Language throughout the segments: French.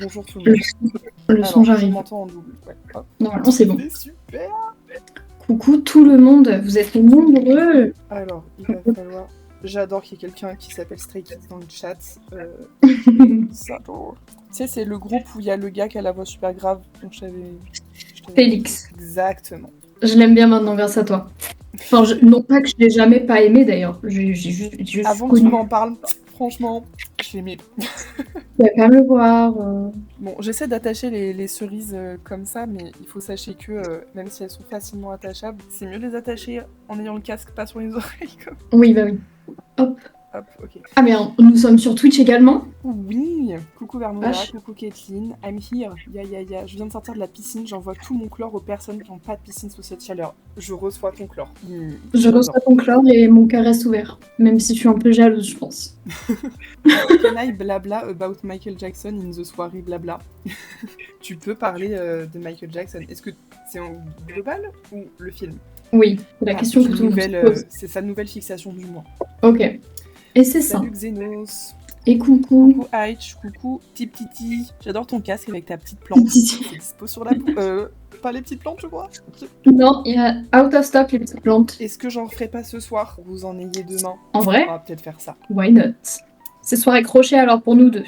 bonjour tout le Le monde. son, Alors, son je j'arrive. m'entends en double. Ouais. Hop. Normalement, c'est bon. C'est super. Coucou tout le monde, vous êtes nombreux. Alors, il va falloir... J'adore qu'il y ait quelqu'un qui s'appelle Stray Kids dans le chat. J'adore. Tu sais, c'est le groupe où il y a le gars qui a la voix super grave. Donc je t'avais Félix. Exactement. Je l'aime bien maintenant grâce à toi. Enfin, non pas que je l'ai jamais pas aimé d'ailleurs. J'ai juste Avant que connu. tu m'en parles, franchement, je l'aimais. Tu vas quand même le voir. Bon, j'essaie d'attacher les cerises comme ça, mais il faut sachez que même si elles sont facilement attachables, c'est mieux de les attacher en ayant le casque pas sur les oreilles. Comme... Oui, bah oui. Hop. Hop, ok. Ah, mais nous sommes sur Twitch également. Oui. Coucou Bermuda, Vache. coucou Caitlin, I'm here. Ya. Je viens de sortir de la piscine, j'envoie tout mon chlore aux personnes qui n'ont pas de piscine sous cette chaleur. Je reçois ton chlore. Je reçois ton chlore et mon cœur reste ouvert. Même si je suis un peu jalouse, je pense. Can I blabla about Michael Jackson in the soirée blabla? Tu peux parler de Michael Jackson. Est-ce que c'est en global ou le film? Oui, c'est la question que tout le monde se pose. C'est sa nouvelle fixation du mois. Ok. Et c'est ça. Salut Xenos. Et coucou. Coucou Aich, coucou Tip Titi. J'adore ton casque avec ta petite plante. C'est dispo sur la... pas les petites plantes, je crois. Non, il y a out of stock les petites plantes. Est-ce que j'en ferai pas ce soir? Vous en ayez demain. En vrai? On va peut-être faire ça. Why not? C'est soirée crochet alors pour nous deux.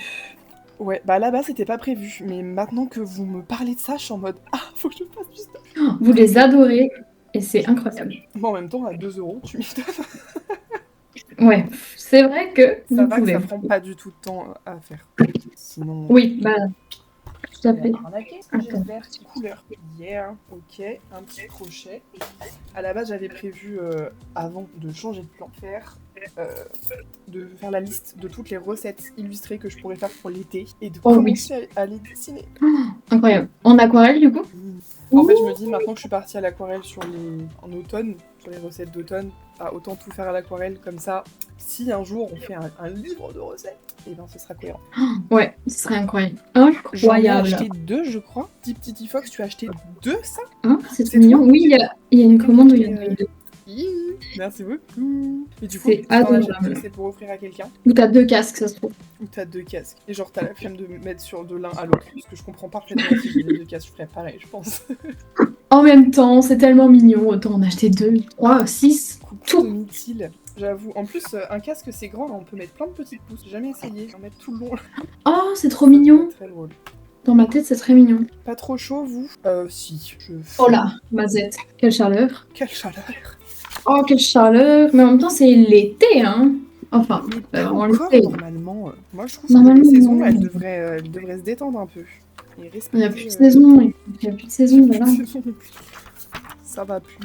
Ouais, bah là-bas c'était pas prévu, mais maintenant que vous me parlez de ça, je suis en mode ah, faut que je fasse du stuff. Vous les adorez et c'est incroyable. Bon, en même temps, à 2 € tu m'y donnes. Ouais, c'est vrai que Ça vous va pouvez. que ça prend pas du tout de temps à faire. Sinon. Oui, bah, tout à fait. J'ai vert couleur. Yeah, ok, un petit crochet. À la base, j'avais prévu, avant de changer de plan, de faire la liste de toutes les recettes illustrées que je pourrais faire pour l'été et de commencer à les dessiner. Incroyable. En aquarelle, du coup? En fait, je me dis, maintenant que je suis partie à l'aquarelle en automne, sur les recettes d'automne, bah, autant tout faire à l'aquarelle, comme ça, si un jour on fait un livre de recettes, et ben ce sera cohérent. Ouais, ce serait incroyable. J'en ai Incroyable. acheté 2, je crois. Titi Fox, tu as acheté 2, ça? Hein, c'est trop mignon. Oui, il y a une commande où il y en a 2. Merci beaucoup. Et du coup, C'est adorable. c'est pour offrir à quelqu'un. Ou t'as 2 casques, ça se trouve. Ou t'as 2 casques. Et genre, t'as la flemme de mettre de l'un à l'autre. Parce que je comprends parfaitement si j'ai les 2 casques, je ferais pareil, je pense. En même temps, c'est tellement mignon. Autant en acheter 2, 3, 6. Coucou Mythil. J'avoue. En plus, un casque, c'est grand, on peut mettre plein de petites pousses. J'ai jamais essayé. J'en mettre tout le long. Oh, c'est trop mignon. Très drôle. Dans ma tête, c'est très mignon. Pas trop chaud, vous? Si. Oh là, Mazette. Quelle chaleur. Quelle chaleur. Oh, quelle chaleur. Mais en même temps, c'est l'été, hein. Enfin, vraiment encore, l'été. Normalement, moi, je trouve que la saison, elle devrait se détendre un peu. Et il n'y a plus de saison. Il n'y a plus de saison, voilà. Ça va plus.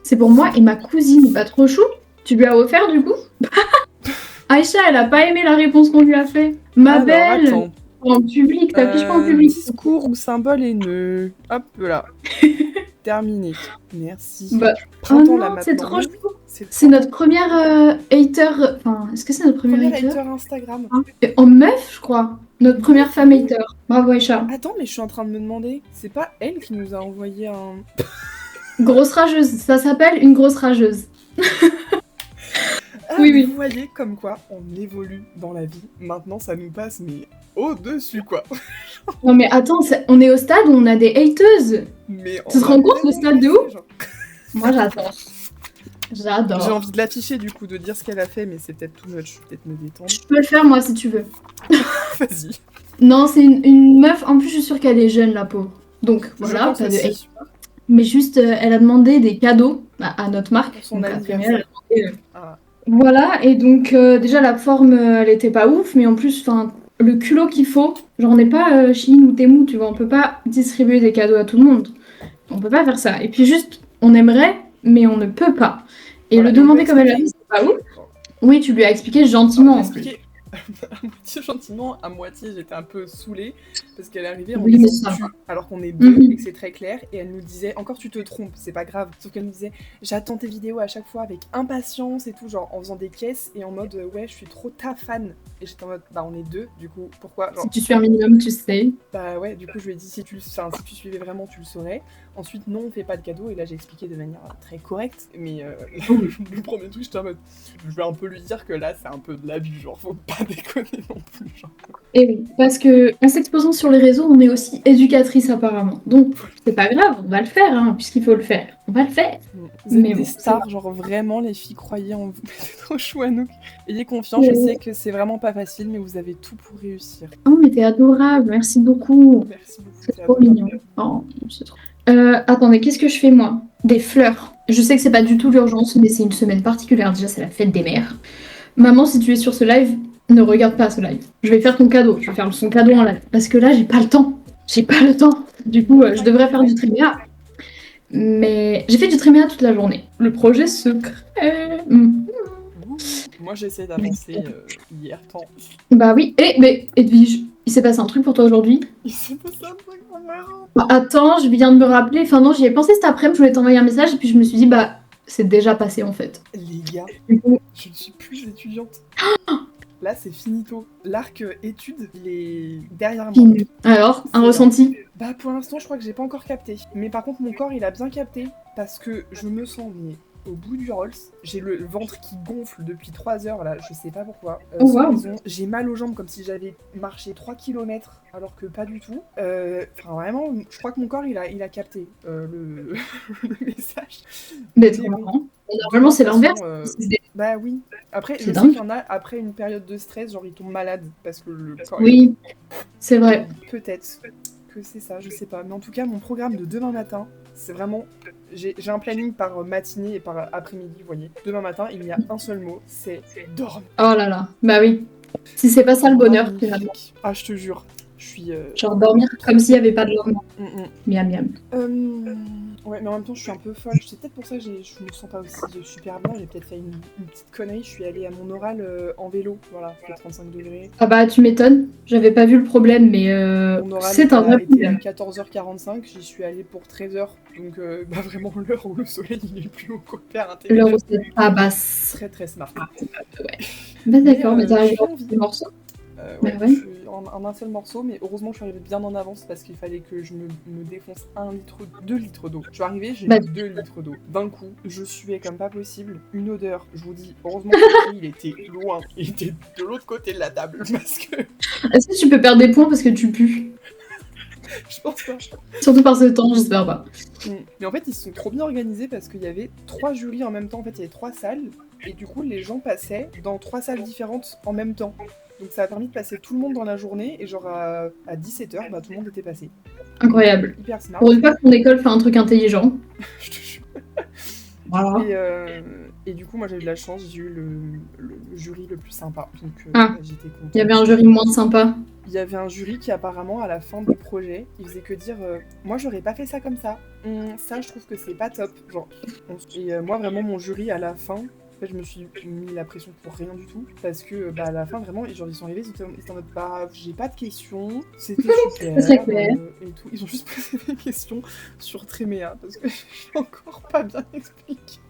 C'est pour moi et ma cousine. Pas trop chou? Tu lui as offert, du coup? Aïcha, elle a pas aimé la réponse qu'on lui a fait. Ma belle. Attends. En public, t'affiches pas en public. Discours ou symbole haineux. Hop là. Terminé. Merci. Bah, oh non, c'est trop chou. C'est notre première hater. Enfin, est-ce que c'est notre première hater Instagram. En meuf, je crois. Notre première femme hater. Bravo, Aïcha. Attends, mais je suis en train de me demander. C'est pas elle qui nous a envoyé un. Grosse rageuse. Ça s'appelle une grosse rageuse. Ah, oui. Vous voyez comme quoi on évolue dans la vie. Maintenant, ça nous passe, mais au-dessus, quoi. Non, mais attends, on est au stade où on a des hateuses. Mais tu te rends compte le stade de où? Moi, j'adore. J'adore. J'ai envie de l'afficher, du coup, de dire ce qu'elle a fait, mais c'est peut-être too much. Je vais peut-être me détendre. Je peux le faire, moi, si tu veux. Vas-y. Non, c'est une meuf. En plus, je suis sûre qu'elle est jeune, la pauvre. Donc, voilà, pas de hate. Mais juste, elle a demandé des cadeaux à notre marque. Pour son anniversaire. Voilà, et donc déjà la forme elle était pas ouf, mais en plus le culot qu'il faut, genre on n'est pas Shein ou Temu, tu vois, on peut pas distribuer des cadeaux à tout le monde. On peut pas faire ça. Et puis juste, on aimerait, mais on ne peut pas. Et voilà, le demander comme elle a dit, c'est pas ouf. Oui, tu lui as expliqué gentiment. À moitié gentiment, à moitié j'étais un peu saoulée parce qu'elle est arrivée en disant tu, alors qu'on est deux et que c'est très clair, et elle nous disait encore tu te trompes, c'est pas grave, sauf qu'elle nous disait j'attends tes vidéos à chaque fois avec impatience et tout, genre en faisant des caisses et en mode ouais je suis trop ta fan, et j'étais en mode bah on est deux du coup pourquoi genre, si tu suis un minimum tu sais. Bah ouais, du coup je lui ai dit si tu suivais vraiment tu le saurais. Ensuite non on fait pas de cadeaux, et là j'ai expliqué de manière très correcte, mais le premier truc j'étais en mode je vais un peu lui dire que là c'est un peu de l'abus, genre faut pas déconner non plus genre. Et oui, parce que en s'exposant sur les réseaux, on est aussi éducatrice apparemment. Donc, c'est pas grave, on va le faire, hein, puisqu'il faut le faire. On va le faire. Vous êtes Mais des bon, stars, genre vraiment, les filles, croyez en vous. C'est trop chou, Anouk. Ayez confiance, je sais que c'est vraiment pas facile, mais vous avez tout pour réussir. Oh, mais t'es adorable, merci beaucoup. Merci beaucoup. C'est trop mignon. Oh, c'est trop... attendez, qu'est-ce que je fais moi? Des fleurs. Je sais que c'est pas du tout l'urgence, mais c'est une semaine particulière. Déjà, c'est la fête des mères. Maman, si tu es sur ce live, ne regarde pas ce live. Je vais faire ton cadeau. Je vais faire son cadeau en live. Parce que là, j'ai pas le temps. J'ai pas le temps. Du coup, je devrais faire du Tréméa. Mais j'ai fait du Tréméa toute la journée. Le projet secret. Moi, j'ai essayé d'avancer hier temps. Bah oui. Mais Edwige, il s'est passé un truc pour toi aujourd'hui? Il s'est passé un truc marrant. Bah, attends, je viens de me rappeler. Enfin non, j'y ai pensé cet après-midi. Je voulais t'envoyer un message et puis je me suis dit, bah, c'est déjà passé en fait. Les gars, je ne suis plus étudiante. Là, c'est finito. L'arc études, il est derrière moi. Alors, un ressenti? Bah, pour l'instant, je crois que j'ai pas encore capté. Mais par contre, mon corps, il a bien capté. Parce que je me sens au bout du Rolls. J'ai le ventre qui gonfle depuis 3 heures, là. Je sais pas pourquoi. Wow. J'ai mal aux jambes comme si j'avais marché 3 km, alors que pas du tout. Enfin, vraiment, je crois que mon corps, il a capté le message. Mais trop marrant. Normalement, c'est l'inverse. Bah oui. Après, je sais dingue. qu'il y en a, après une période de stress, genre ils tombent malades parce que le corps... Oui, c'est vrai. Peut-être que c'est ça, je sais pas. Mais en tout cas, mon programme de demain matin, c'est vraiment... J'ai un planning par matinée et par après-midi, vous voyez. Demain matin, il y a un seul mot, c'est dormir. Oh là là, bah oui. Si c'est pas ça le bonheur, finalement. Ah, je te jure. Je suis... Genre dormir comme s'il n'y avait pas de lendemain. Miam miam. Ouais, mais en même temps, je suis un peu folle. C'est peut-être pour ça que je me sens pas aussi super bien. J'ai peut-être fait une petite connerie. Je suis allée à mon oral en vélo. Voilà, fait 35 degrés. Ah bah, tu m'étonnes. J'avais pas vu le problème, mais mon oral c'est un vrai était à problème. 14h45. J'y suis allée pour 13h. Donc, bah, vraiment l'heure où le soleil il est plus haut qu'hyper L'heure intelligent. où c'est pas basse. Très, très smart. Ouais. Bah d'accord, mais t'as arrivé j'ai en envie. petit morceau. Ouais, Bah ouais. je suis en un seul morceau, mais heureusement je suis arrivée bien en avance parce qu'il fallait que je me défonce 2 litres d'eau. Je suis arrivée, j'ai mis 2 litres d'eau. D'un coup, je suais comme pas possible. Une odeur, je vous dis, heureusement que il était loin, il était de l'autre côté de la table parce que... Est-ce que tu peux perdre des points parce que tu pues? Je pense pas. Surtout par ce temps, j'espère pas. Mais en fait, ils se sont trop bien organisés parce qu'il y avait 3 jurys en même temps. En fait, il y avait 3 salles et du coup, les gens passaient dans 3 salles différentes en même temps. Donc ça a permis de passer tout le monde dans la journée et genre à 17h, bah, tout le monde était passé. Incroyable. Hyper smart. Pour une fois que ton école fait un truc intelligent. Je te jure. Voilà. Et du coup, moi j'ai eu de la chance, j'ai eu le jury le plus sympa. Donc j'étais contente. Il y avait un jury moins sympa. Il y avait un jury qui apparemment à la fin du projet, il faisait que dire moi j'aurais pas fait ça comme ça. Ça je trouve que c'est pas top. Genre, et moi vraiment mon jury à la fin, en fait, je me suis mis la pression pour rien du tout parce que bah à la fin vraiment genre ils sont arrivés, ils étaient en mode bah j'ai pas de questions, c'était super et tout. Ils ont juste posé des questions sur Tréméa parce que j'ai encore pas bien expliqué.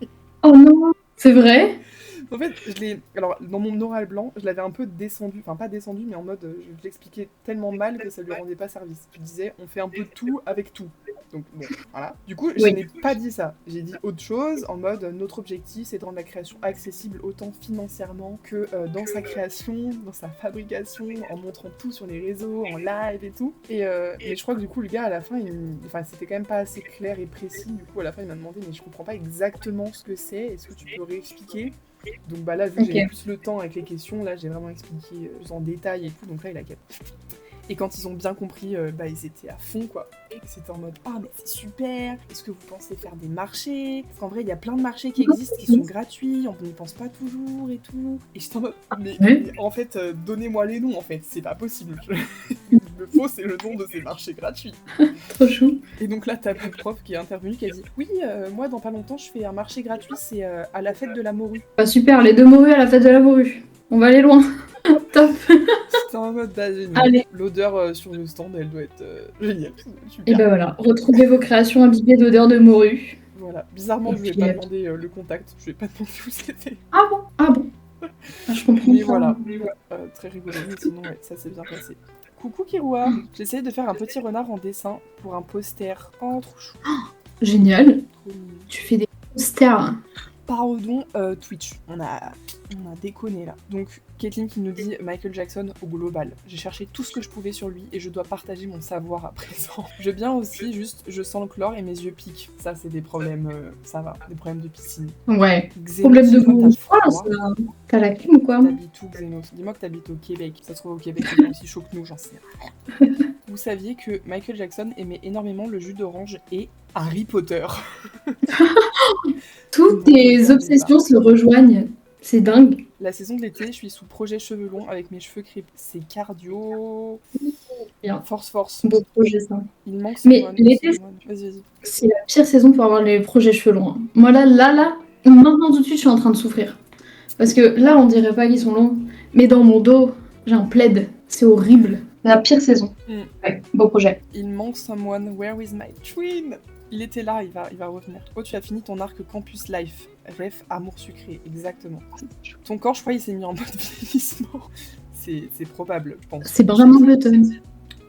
Oh non, c'est vrai? En fait, alors, dans mon oral blanc, je l'avais un peu descendu, enfin pas descendu, mais en mode, je l'expliquais tellement mal que ça lui rendait pas service. Je disais, on fait un peu tout avec tout. Donc bon, voilà. Du coup, je n'ai pas dit ça. J'ai dit autre chose, en mode, notre objectif, c'est de rendre la création accessible autant financièrement que dans sa création, dans sa fabrication, en montrant tout sur les réseaux, en live et tout. Et je crois que du coup, le gars, à la fin, c'était quand même pas assez clair et précis. Du coup, à la fin, il m'a demandé, mais je comprends pas exactement ce que c'est. Est-ce que tu peux réexpliquer ? Donc bah là, vu que j'avais plus le temps avec les questions, là j'ai vraiment expliqué plus en détail et tout, donc là il a capté. Et quand ils ont bien compris, bah ils étaient à fond quoi. C'était en mode « Ah mais c'est super, est-ce que vous pensez faire des marchés ?» Parce qu'en vrai il y a plein de marchés qui existent, qui sont gratuits, on n'y pense pas toujours et tout. Et j'étais en mode « Mais en fait, donnez-moi les noms en fait, c'est pas possible. » Le faux c'est le nom de ces marchés gratuits. Trop chou. Et donc là t'as ma prof qui est intervenue qui a dit « Oui, moi dans pas longtemps je fais un marché gratuit, c'est à la fête de la morue. » Bah super, les 2 morues à la fête de la morue. On va aller loin. Top. C'était en mode bah génial. L'odeur sur le stand, elle doit être géniale. Et bah voilà, retrouvez vos créations imbibées d'odeur de morue. Voilà, bizarrement, je lui ai pas demandé le contact, je lui ai pas demandé où c'était. Ah bon. Ah, je comprends. Mais voilà, très rigolo, mais sinon ouais, ça s'est bien passé. Coucou Kirua, j'essayais de faire un petit renard en dessin pour un poster. Oh, trop chou. Génial. Trop mignon. Tu fais des posters. pardon, Twitch. On a déconné là. Donc, Caitlin qui nous dit Michael Jackson au global. J'ai cherché tout ce que je pouvais sur lui et je dois partager mon savoir à présent. Je veux bien aussi, juste, je sens le chlore et mes yeux piquent. Ça, c'est des problèmes, ça va, des problèmes de piscine. Ouais. Xenos, Problème de goût. t'as froid. T'as la clim ou quoi? T'habites où, Xenos? Dis-moi que t'habites au Québec. Ça se trouve au Québec, c'est aussi chaud que nous, j'en sais rien. Vous saviez que Michael Jackson aimait énormément le jus d'orange et Harry Potter. Toutes tes obsessions se rejoignent. C'est dingue. La saison de l'été, je suis sous projet cheveux longs avec mes cheveux crépus. C'est cardio. Bien. Force. Beau projet, ça. Il manque Mais Simone. l'été, Vas-y. c'est la pire saison pour avoir les projets cheveux longs. Hein. Moi, là, maintenant tout de suite, je suis en train de souffrir. Parce que là, on dirait pas qu'ils sont longs. Mais dans mon dos, j'ai un plaid. C'est horrible. La pire saison. Ouais, beau projet. Il manque someone. Where is my twin? Il était là, il va revenir. Oh, tu as fini ton arc Campus Life. Ref, amour sucré, exactement. Ton corps, je crois, il s'est mis en mode vieillissement. C'est probable, je pense. C'est Benjamin Button.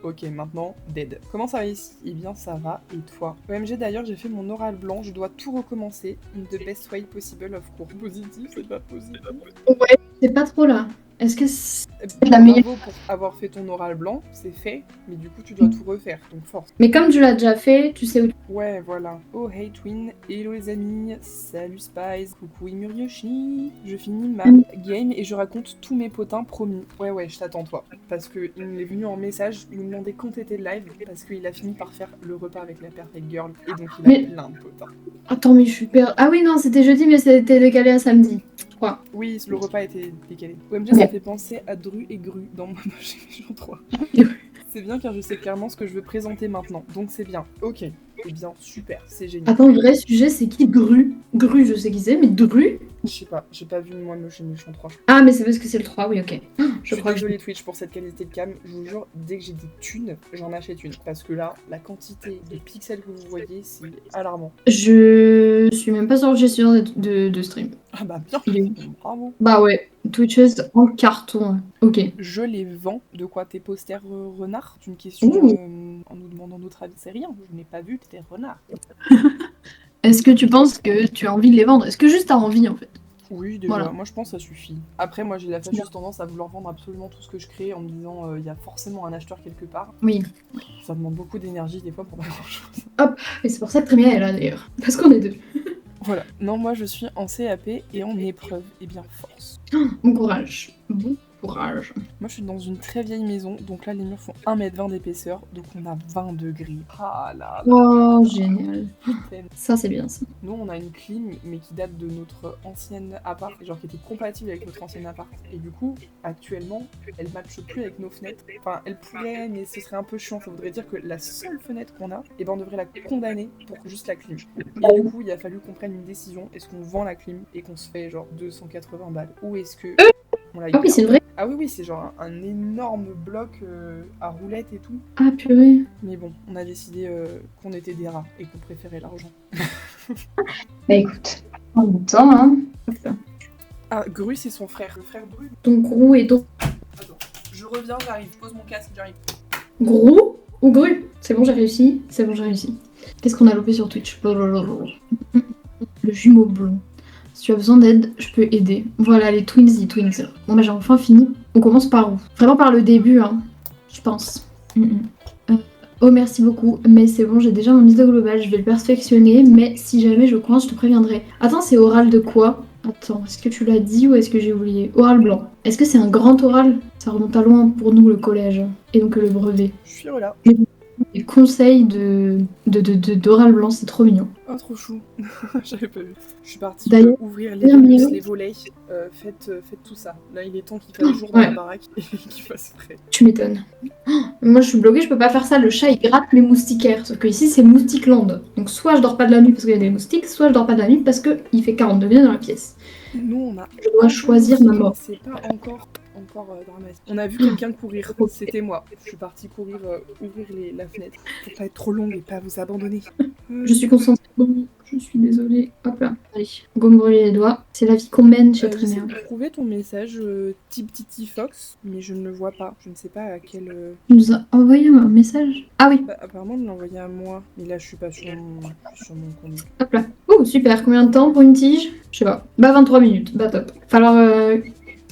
Ok, maintenant, dead. Comment ça va ici? Eh bien, ça va, et toi? OMG, d'ailleurs, j'ai fait mon oral blanc, je dois tout recommencer. In the best way possible, of course. Positif, c'est pas positif. Ouais, c'est pas trop là. Est-ce que c'est la meilleure? Bravo pour avoir fait ton oral blanc, c'est fait, mais du coup tu dois tout refaire, donc force. Mais comme tu l'as déjà fait, tu sais où. Ouais, voilà. Oh hey Twin, hello les amis, salut Spice, coucou Imuryoshi. Je finis ma game et je raconte tous mes potins, promis. Ouais, je t'attends toi. Parce que il m'est venu en message, il me demandait quand t'étais live, parce qu'il a fini par faire le repas avec la Perfect Girl, et donc il a plein de potins. Attends, mais je suis perdue. Ah oui, non, c'était jeudi, mais c'était décalé à samedi. Oui, le repas était décalé. OMG, ça fait penser à Dru et Gru dans Momo Génération 3. C'est bien car je sais clairement ce que je veux présenter maintenant, donc c'est bien. Ok, eh bien super, c'est génial. Attends, le vrai sujet c'est qui Gru? Gru, je sais qui c'est, mais Dru? Je sais pas, j'ai pas vu Momo Génération 3. Ah, mais c'est parce que c'est le 3, oui, ok. Je suis désolée Twitch pour cette qualité de cam, je vous jure, dès que j'ai des thunes, j'en achète une. Parce que là, la quantité de pixels que vous voyez, c'est alarmant. Je suis même pas sur le gestionnaire de stream. Ah bah bien, bravo. Bah ouais, Twitches en carton. Ok. Je les vends. De quoi? Tes posters renards? C'est une question en nous demandant notre avis. C'est rien, je n'ai pas vu tes renards. Est-ce que tu penses que tu as envie de les vendre? Est-ce que juste t'as envie en fait? Oui, déjà, moi je pense que ça suffit. Après, moi j'ai la fâcheuse tendance à vouloir vendre absolument tout ce que je crée en me disant il y a forcément un acheteur quelque part. Oui. Ça demande beaucoup d'énergie des fois pour pas grand chose. Hop, et c'est pour ça que Trémia est là d'ailleurs. Parce qu'on est deux. Voilà. Non, moi je suis en CAP et en épreuve. Et bien, force. Bon courage. Bon courage. Moi je suis dans une très vieille maison, donc là les murs font 1,20 m d'épaisseur, donc on a 20 degrés. Ah là là. Oh, génial. Ça c'est bien ça. Nous on a une clim, mais qui date de notre ancienne appart, genre qui était compatible avec notre ancienne appart. Et du coup, actuellement, elle matche plus avec nos fenêtres. Enfin, elle pourrait, mais ce serait un peu chiant. Ça voudrait dire que la seule fenêtre qu'on a, eh ben on devrait la condamner pour juste la clim. Et du coup, il a fallu qu'on prenne une décision. Est-ce qu'on vend la clim et qu'on se fait genre 280 balles? Ou est-ce que... Ah oui, c'est vrai. Ah oui, c'est genre un énorme bloc à roulettes et tout. Ah purée. Mais bon, on a décidé qu'on était des rats et qu'on préférait l'argent. Bah écoute, en même temps, hein. Ah, Gru, c'est son frère. Le frère Gru. Donc Grou et donc... Attends, je reviens, j'arrive. Je pose mon casque, j'arrive. Grou ou Gru? C'est bon, j'ai réussi. C'est bon, j'ai réussi. Qu'est-ce qu'on a loupé sur Twitch? Le jumeau blond. Si tu as besoin d'aide, je peux aider. Voilà, les Twinsy Twins. Bon bah j'ai enfin fini. On commence par où? Vraiment par le début, hein. Je pense. Oh merci beaucoup, mais c'est bon, j'ai déjà mon idée globale, je vais le perfectionner, mais si jamais je coince, je te préviendrai. Attends, c'est oral de quoi? Attends, est-ce que tu l'as dit ou est-ce que j'ai oublié? Oral blanc. Est-ce que c'est un grand oral? Ça remonte à loin pour nous, le collège. Et donc le brevet. Je suis là. Les conseils d'oral blanc, c'est trop mignon. Oh, trop chou. J'avais pas vu. Je suis partie ouvrir les volets. Faites tout ça. Là, il est temps qu'il fasse jour dans la baraque et qu'il fasse frais. Tu m'étonnes. Moi, je suis bloquée, je peux pas faire ça. Le chat, il gratte les moustiquaires. Sauf que ici, c'est Moustiqueland. Donc, soit je dors pas de la nuit parce qu'il y a des moustiques, soit je dors pas de la nuit parce qu'il fait 40 degrés dans la pièce. Nous, on a... Je dois choisir ma mort. C'est pas encore dramatique. On a vu quelqu'un courir. C'était moi. Je suis partie courir, ouvrir la fenêtre. Pour pas être trop longue et pas vous abandonner. Je suis concentrée. Bon, je suis désolée. Hop là. Allez, go me brûler les doigts. C'est la vie qu'on mène chez Trémia. J'ai trouvé ton message type Titi Fox, mais je ne le vois pas. Je ne sais pas à quel... Tu nous as envoyé un message? Ah oui. Bah, apparemment, il me l'a envoyé à moi. Mais là, je suis pas sur mon compte. Hop là. Ouh, Ouh, super. Combien de temps pour une tige? Je sais pas. Bah, 23 minutes. Bah, top. Falloir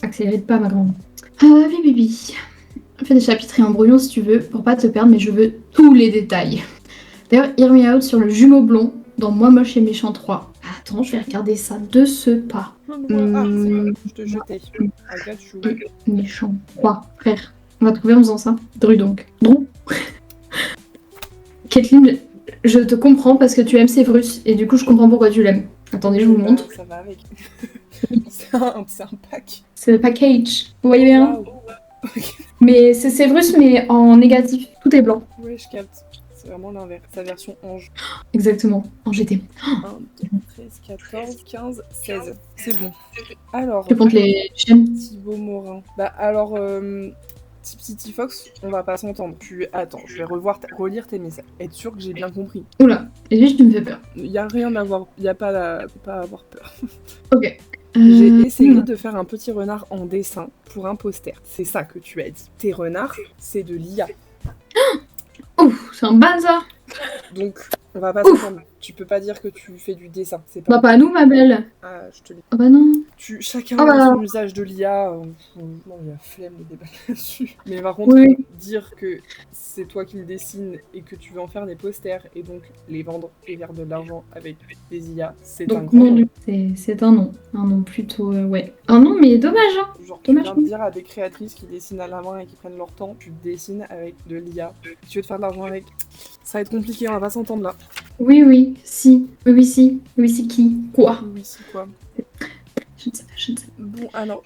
accélérer de pas, ma grande. Ah, bibi. Fais des chapitres et un brouillon si tu veux, pour pas te perdre, mais je veux tous les détails. D'ailleurs, Hear Me Out sur le jumeau blond dans Moi Moche et Méchant 3. Attends, je vais regarder ça de ce pas. Ah, c'est bon, je te jetais. Méchant 3, frère. On va trouver en faisant ça. Dru donc. Dru. Kathleen, je te comprends parce que tu aimes Severus et du coup je comprends pourquoi tu l'aimes. Attendez, je vous montre. Ça va avec. c'est un pack. C'est le package. Vous voyez bien? Wow. Mais c'est Severus mais en négatif. Tout est blanc. Ouais, je capte. C'est vraiment l'inverse. Sa version ange. Exactement. En GT. 1, 2, 13, 14, 15, 16. C'est bon. Alors. Je compte les chaînes. Thibaut Morin. Bah alors, Tipsy Fox, on va pas s'entendre. Attends, je vais relire tes messages. Être sûr que j'ai bien compris. Oula, et juste tu me fais peur. Y a rien à voir. Y a pas à avoir peur. Ok. J'ai essayé de faire un petit renard en dessin pour un poster. C'est ça que tu as dit. Tes renards, c'est de l'IA. Ouf, c'est un bazar. Donc, on va pas s'entendre. Tu peux pas dire que tu fais du dessin. C'est pas. Bah, pas nous, ma belle. Ah, je te l'ai. Oh bah non. Chacun a son usage de l'IA. Non, il y a flemme de débattre là-dessus. Mais par contre, dire que c'est toi qui le dessines et que tu veux en faire des posters et donc les vendre et faire de l'argent avec des IA, c'est donc un gros non. C'est un nom. Un nom plutôt, ouais. Un nom, mais dommage, hein. Genre, tu viens de dire à des créatrices qui dessinent à la main et qui prennent leur temps, tu dessines avec de l'IA. Tu veux te faire de l'argent avec. Ça va être compliqué, on va pas s'entendre là. Oui, si. Oui, si. Oui, si qui? Quoi? Oui, si quoi? Je ne sais pas. Bon, alors,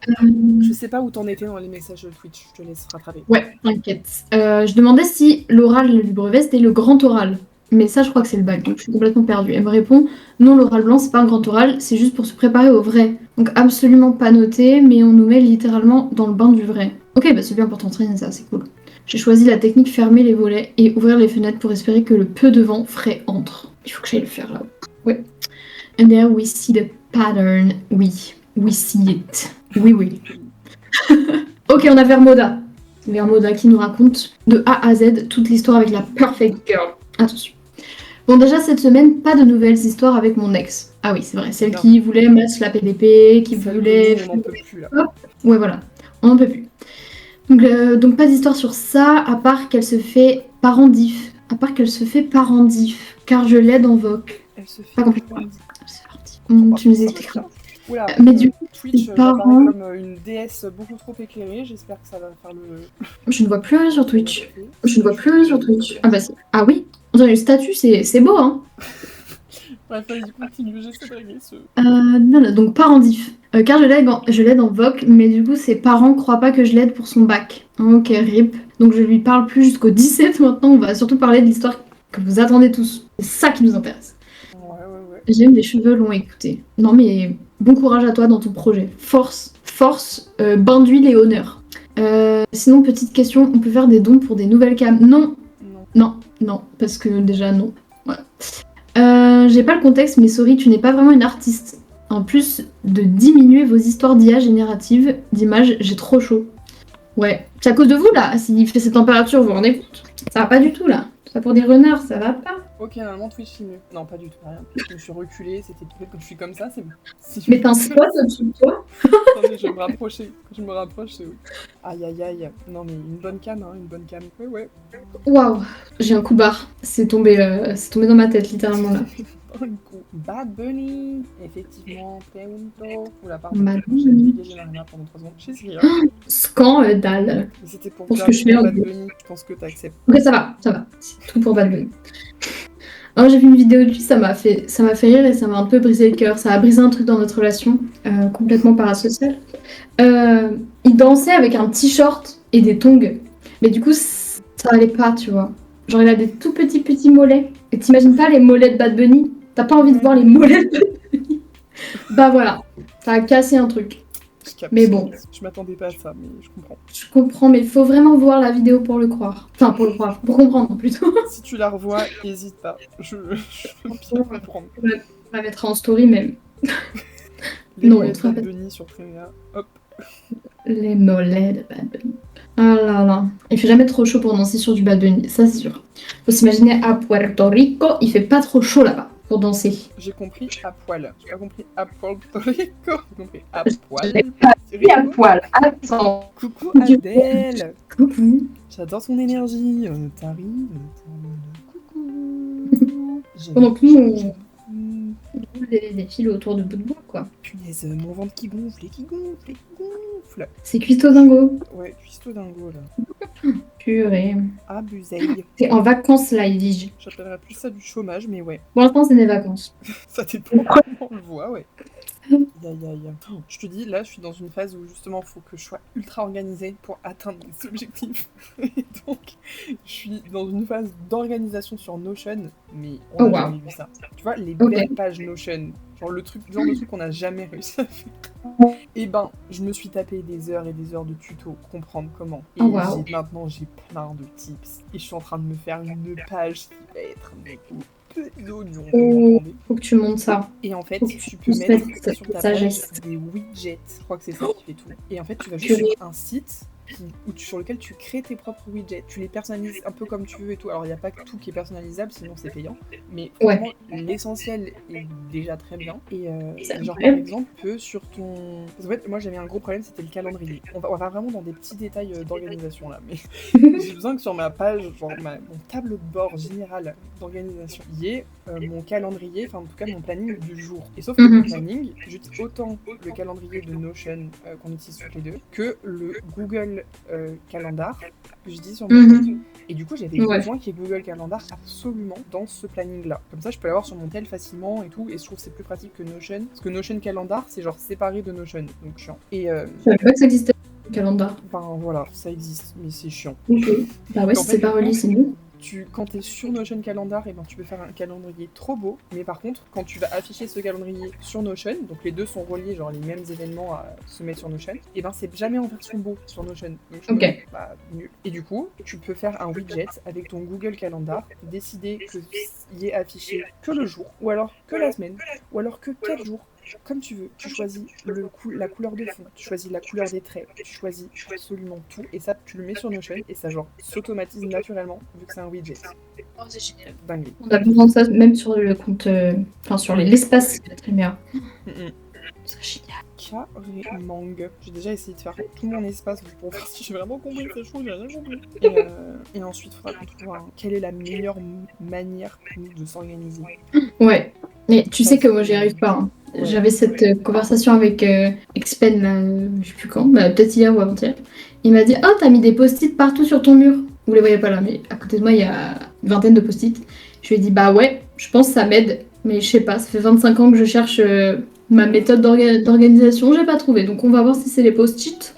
je sais pas où t'en étais dans les messages de Twitch, je te laisse rattraper. Ouais, t'inquiète. Je demandais si l'oral du brevet, c'était le grand oral. Mais ça, je crois que c'est le bac, donc je suis complètement perdue. Elle me répond, non, l'oral blanc, c'est pas un grand oral, c'est juste pour se préparer au vrai. Donc absolument pas noté, mais on nous met littéralement dans le bain du vrai. Ok, bah c'est bien pour t'entraîner, ça, c'est cool. J'ai choisi la technique fermer les volets et ouvrir les fenêtres pour espérer que le peu de vent frais entre. Il faut que j'aille le faire là. Ouais. And there we see the pattern. Oui. We see it. Oui. Ok, on a Vermoda. Vermoda qui nous raconte de A à Z toute l'histoire avec la perfect girl. Attention. Bon, déjà cette semaine, pas de nouvelles histoires avec mon ex. Ah oui, c'est vrai, celle qui voulait mettre la PDP, qui voulait... On n'en peut plus là. Ouais, voilà, on n'en peut plus. Donc pas d'histoire sur ça, à part qu'elle se fait parendif. Car je l'aide en voc. Elle se fait pas compris. Tu nous expliqueras. Oula, mais du coup, Twitch apparaît comme une déesse beaucoup trop éclairée, j'espère que ça va faire le... Je ne vois plus rien sur Twitch. Ah bah si. Ah oui, dans le statut, c'est beau, hein. Bref, vas-y, continue, j'essaie de régler ce... Non, donc parendif. Car je l'aide en voc, mais du coup, ses parents croient pas que je l'aide pour son bac. Ok, rip. Donc je lui parle plus jusqu'au 17 maintenant, on va surtout parler de l'histoire que vous attendez tous. C'est ça qui nous intéresse. Ouais. J'aime les cheveux longs, écoutez. Non mais bon courage à toi dans ton projet. Force, bain d'huile et honneur. Sinon, petite question, on peut faire des dons pour des nouvelles cams? Non, parce que déjà non. Voilà. J'ai pas le contexte, mais sorry, tu n'es pas vraiment une artiste. En plus de diminuer vos histoires d'IA génératives d'images, j'ai trop chaud. Ouais, c'est à cause de vous là, s'il fait cette température, vous vous rendez compte? Ça va pas du tout là. Ça pour des renards, ça va pas. Ok, normalement Twitch c'est mieux. Non, pas du tout, rien. Je me suis reculée, c'était peut-être que je suis comme ça, c'est bon. Mais t'as un spot au-dessus de toi? Attendez, je vais me rapprocher. Quand je me rapproche, c'est où? Aïe. Non mais une bonne cam, une bonne cam. Ouais. Waouh, j'ai un coup barre. C'est tombé dans ma tête littéralement là. Un coup. Bad Bunny, effectivement, Preunto. Oula, pardon, Bad j'ai dégagé Marina pendant 3 secondes. Je sais ce Scandale. Mais c'était pour ce que je fais Bad Bunny, je pense que t'acceptes. Ok, ça va. C'est tout pour Bad Bunny. Alors, j'ai vu une vidéo de lui, ça m'a fait rire et ça m'a un peu brisé le cœur. Ça a brisé un truc dans notre relation, complètement parasocial. Il dansait avec un t-shirt et des tongs. Mais du coup, ça allait pas, tu vois. Genre, il a des tout petits mollets. Et t'imagines pas les mollets de Bad Bunny? T'as pas envie de voir les mollets de Bad Bunny? Bah voilà, ça a cassé un truc. Mais bon. Je m'attendais pas à ça, mais je comprends. Je comprends, mais il faut vraiment voir la vidéo pour le croire. Enfin, pour comprendre plutôt. Si tu la revois, hésite pas. Je vais comprendre. On la mettra en story même. Les mollets de Bad Bunny sur Premia. Hop. Les mollets de Bad Bunny. Ah là là. Il fait jamais trop chaud pour danser sur du Bad Bunny, ça c'est sûr. Faut s'imaginer à Puerto Rico, il fait pas trop chaud là-bas. pour danser. J'ai compris à poil. J'ai pas compris à poil Rico. J'ai compris à poil. Je l'ai pas dit à poil. Attends. Coucou Adèle. Coucou. J'adore ton énergie. T'arrives. Coucou. Pendant que nous, on roule des fils autour de bout de bois, quoi. Punaise, mon ventre qui gonfle et qui gonfle et qui gonfle. C'est cuistot dingo. Ouais, cuistot dingo là. Purée. Abusé. T'es en vacances là, Edwige. J'appellerais plus ça du chômage, mais ouais. Pour l'instant, c'est des vacances. Ça dépend comment on le voit, ouais. Aïe, aïe, aïe. Je te dis, là, je suis dans une phase où justement, il faut que je sois ultra organisée pour atteindre mes objectifs. Et donc, je suis dans une phase d'organisation sur Notion, mais on n'a jamais vu ça. Tu vois, les belles pages Notion, genre le genre de truc qu'on n'a jamais réussi à faire. Et ben, je me suis tapé des heures et des heures de tutos pour comprendre comment. Et maintenant, j'ai plein de tips. Et je suis en train de me faire une page qui va être d'oignons. Faut que tu montes ça. Et en fait, tu peux mettre sur ta page des widgets. Je crois que c'est ça qui fait tout. Et en fait, tu vas juste sur un site sur lequel tu crées tes propres widgets. Tu les personnalises un peu comme tu veux et tout. Alors, il n'y a pas que tout qui est personnalisable, sinon c'est payant. Mais vraiment, l'essentiel est déjà très bien. Et genre, par exemple, sur ton... Parce qu'en fait, moi, j'avais un gros problème, c'était le calendrier. On va vraiment dans des petits détails d'organisation, là. Mais j'ai besoin que sur ma page, genre mon tableau de bord général d'organisation, il y ait mon calendrier, enfin, en tout cas, mon planning du jour. Et sauf que le planning, j'utilise autant le calendrier de Notion qu'on utilise toutes les deux, que le Google Calendar que je dis sur mon téléphone. Et du coup, j'avais besoin qu'il y ait Google Calendar absolument dans ce planning-là. Comme ça, je peux l'avoir sur mon tel facilement et tout. Et je trouve que c'est plus pratique que Notion. Parce que Notion Calendar, c'est genre séparé de Notion. Donc chiant. Et je savais pas que ça existait, Calendar. Ben voilà, ça existe, mais c'est chiant. Ok. Bah ouais, si c'est pas relié, c'est mieux. Quand tu es sur Notion Calendar, et ben, tu peux faire un calendrier trop beau, mais par contre, quand tu vas afficher ce calendrier sur Notion, donc les deux sont reliés, genre les mêmes événements à se mettre sur Notion, et ben c'est jamais en version beau sur Notion. Donc, bah, nul. Et du coup, tu peux faire un widget avec ton Google Calendar, décider qu'il est affiché que le jour, ou alors que la semaine, ou alors que 4 jours. Comme tu veux, tu choisis la couleur de fond, tu choisis la couleur des traits, tu choisis absolument tout, et ça, tu le mets sur Notion, et ça genre s'automatise naturellement, vu que c'est un widget. Oh, c'est génial. Dingue. On a besoin de ça même sur le compte, enfin sur l'espace, c'est très bien. C'est génial. Carrément. J'ai déjà essayé de faire tout mon espace pour voir si j'ai vraiment compris ces choses, j'ai rien compris. Et ensuite, il faudra qu'on trouve quelle est la meilleure manière pour nous de s'organiser. Ouais, mais tu sais que moi j'y arrive pas. Hein. Ouais. J'avais cette conversation avec Expen, là, je sais plus quand, bah, peut-être hier ou avant-hier. Il m'a dit « Oh, t'as mis des post-it partout sur ton mur !» Vous les voyez pas là, mais à côté de moi, il y a une vingtaine de post-it. Je lui ai dit « Bah ouais, je pense que ça m'aide, mais je sais pas, ça fait 25 ans que je cherche ma méthode d'organisation, j'ai pas trouvé. Donc on va voir si c'est les post-it.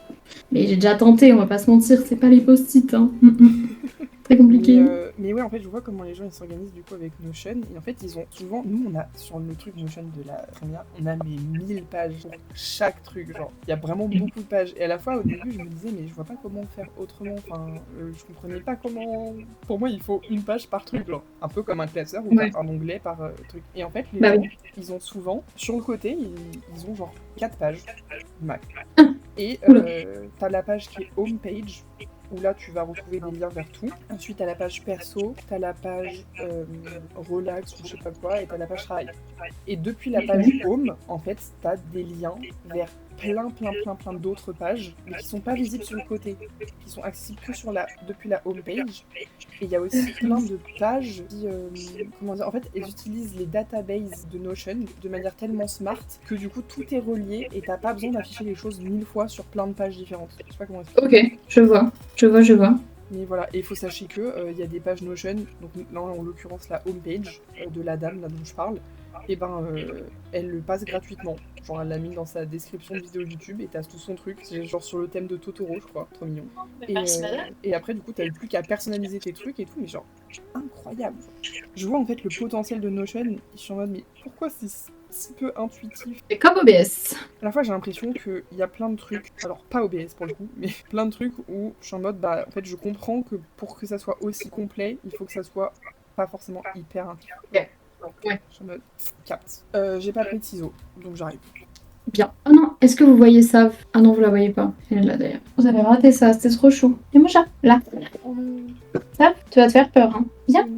Mais j'ai déjà tenté, on va pas se mentir, c'est pas les post-it. Hein. Très compliqué. Mais ouais, en fait, je vois comment les gens ils s'organisent du coup avec Notion. Et en fait, ils ont souvent, nous, on a sur le truc Notion de la première, on a mes 1000 pages pour chaque truc. Genre, il y a vraiment beaucoup de pages. Et à la fois, au début, je me disais, mais je vois pas comment faire autrement. Enfin, je comprenais pas comment. Pour moi, il faut une page par truc, genre. Un peu comme un classeur ou un onglet par truc. Et en fait, les gens, ils ont souvent, sur le côté, ils ont genre 4 pages max. Et t'as la page qui est home page, où là tu vas retrouver des liens vers tout. Ensuite t'as la page perso, t'as la page relax ou je sais pas quoi, et t'as la page travail. Et depuis la page home, en fait, t'as des liens vers plein d'autres pages, mais qui sont pas visibles sur le côté, qui sont accessibles que depuis la home page. Et il y a aussi plein de pages qui, comment dire, en fait, elles utilisent les databases de Notion de manière tellement smart que du coup tout est relié et t'as pas besoin d'afficher les choses 1000 fois sur plein de pages différentes. Je sais pas comment expliquer. Ok, je vois. Mais voilà, et il faut sachez que y a des pages Notion, donc là en l'occurrence la home page de la dame là dont je parle, et ben elle le passe gratuitement. Genre elle l'a mis dans sa description de vidéo YouTube et t'as tout son truc, c'est genre sur le thème de Totoro je crois, trop mignon. Et après du coup t'as plus qu'à personnaliser tes trucs et tout, mais genre incroyable. Je vois en fait le potentiel de Notion, je suis en mode mais pourquoi c'est si peu intuitif. C'est comme OBS. À la fois j'ai l'impression qu'il y a plein de trucs, alors pas OBS pour le coup, mais plein de trucs où je suis en mode bah en fait je comprends que pour que ça soit aussi complet, il faut que ça soit pas forcément hyper intuitif. Ouais. Je me capte. J'ai pas pris de ciseaux, donc j'arrive. Bien. Oh non, est-ce que vous voyez ça? Ah non, vous la voyez pas. Elle est là d'ailleurs. Vous avez raté ça, c'était trop chaud. Et mon chat, là. Ça, tu vas te faire peur, hein. Viens.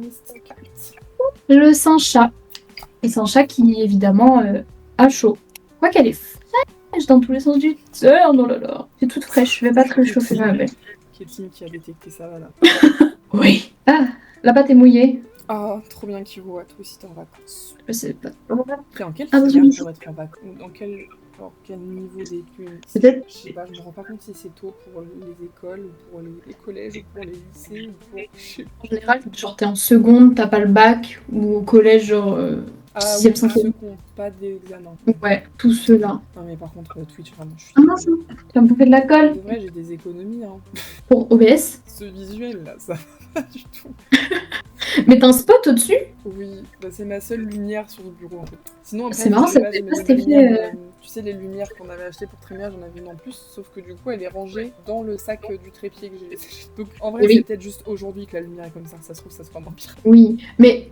Le sang-chat. Et c'est un chat qui, évidemment, a chaud. Je crois qu'elle est fraîche dans tous les sens du terme. Oh là là. C'est toute fraîche. Je vais pas te réchauffer, ma belle. Kétine qui a détecté ça, voilà. Oui. Ah, la pâte est mouillée. Ah, trop bien, Kiro. Toi aussi, t'es en vacances. Je sais pas. T'es en quelle Ah, filière oui. pour être en vacances? Dans quel niveau d'études? Peut-être. Je sais pas, je me rends pas compte si c'est tôt pour les écoles, ou pour les collèges, ou pour les lycées, ou pour... Je sais pas. En général, genre t'es en seconde, t'as pas le bac, ou au collège, genre Ah 6e, oui, 5e. seconde, pas d'examen. Ouais, tous ceux-là. Non mais par contre, Twitch, vraiment, je suis... Ah mince, tu vas me bouffer de la colle. C'est vrai, j'ai des économies, hein. Pour OBS. Ce visuel, là, ça va pas du tout. Mais t'as un spot au-dessus? Oui, bah, c'est ma seule lumière sur le bureau, en fait. Sinon, après, C'est marrant, je sais ça pas, fait j'ai pas mes cet effet, lumières, tu sais, les lumières qu'on avait achetées pour trémière, j'en avais une en plus, sauf que du coup, elle est rangée dans le sac du trépied que j'ai laissé. Donc, en vrai, Oui. c'est peut-être juste aujourd'hui que la lumière est comme ça se trouve, ça sera moins pire. Oui, mais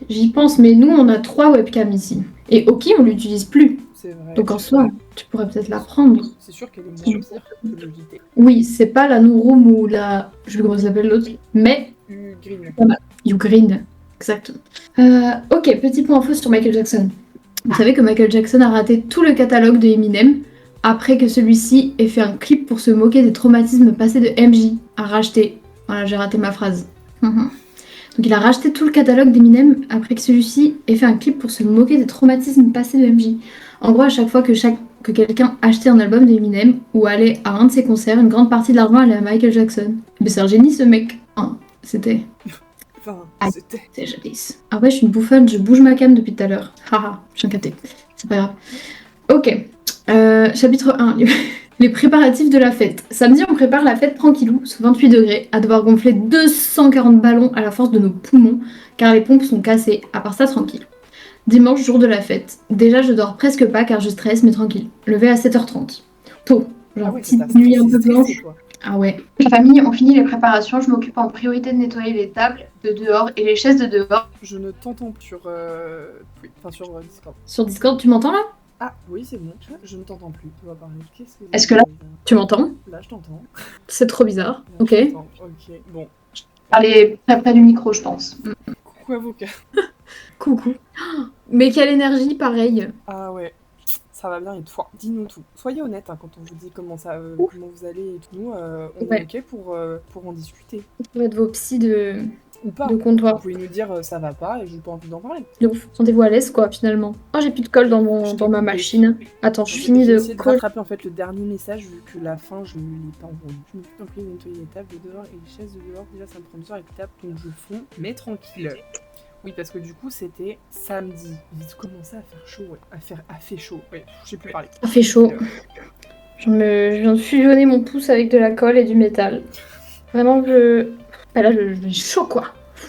j'y pense, mais nous on a 3 webcams ici. Et Oki on l'utilise plus. C'est vrai. Donc en soi, tu pourrais peut-être la prendre. C'est sûr qu'elle est moins pire que le JT. Oui, c'est pas la Nouroom ou la... Je sais plus comment ça s'appelle l'autre. Mais... Green. You Green. Exactement. Ok, petit point info sur Michael Jackson. Vous savez que Michael Jackson a raté tout le catalogue de Eminem après que celui-ci ait fait un clip pour se moquer des traumatismes passés de MJ. A racheté. Voilà, j'ai raté ma phrase. Donc il a racheté tout le catalogue d'Eminem après que celui-ci ait fait un clip pour se moquer des traumatismes passés de MJ. En gros, à chaque fois que quelqu'un achetait un album d'Eminem ou allait à un de ses concerts, une grande partie de l'argent allait à Michael Jackson. Mais c'est un génie ce mec. Enfin, c'était... C'était... C'est jadis. Ah ouais, je suis une bouffonne, je bouge ma cam depuis tout à l'heure. Haha, je viens capter. C'est pas grave. Ok. Chapitre 1. Les préparatifs de la fête. Samedi, on prépare la fête tranquillou, sous 28 degrés, à devoir gonfler 240 ballons à la force de nos poumons, car les pompes sont cassées, à part ça, tranquille. Dimanche, jour de la fête. Déjà, je dors presque pas car je stresse, mais tranquille. Levé à 7h30. Tôt. Genre, petite nuit un peu blanche. Ah ouais. La famille, on finit les préparations. Je m'occupe en priorité de nettoyer les tables de dehors et les chaises de dehors. Je ne t'entends plus sur... sur Discord. Sur Discord, tu m'entends là? Ah oui, c'est bon. Je ne t'entends plus. Tu vas parler. Est-ce que là, tu m'entends? Là, je t'entends. C'est trop bizarre. Là, ok. Ok, bon. Parler très près du micro, je pense. Coucou avocat. Coucou. Mais quelle énergie, pareil. Ah ouais. Ça va bien et toi, dis-nous tout. Soyez honnête quand on vous dit comment vous allez et tout. Nous, on est ok pour en discuter. Pour être vos psys de... Ou pas. De comptoir. Vous pouvez nous dire ça va pas et j'ai pas envie d'en parler. De ouf. Sentez-vous à l'aise quoi finalement. Oh j'ai plus de colle dans ma machine. Attends, je finis de rattraper en fait le dernier message vu que la fin je ne l'ai pas envoyé. Je me suis en plus de nettoyer les tables de dehors et les chaises de dehors. Déjà ça me prend du temps avec les tables donc je fonds mais tranquille. Oui parce que du coup c'était samedi. Il commençait à faire chaud, ouais. À fait chaud, ouais. Je sais plus parler. A fait chaud. Je viens de fusionner mon pouce avec de la colle et du métal. Vraiment là j'ai chaud quoi.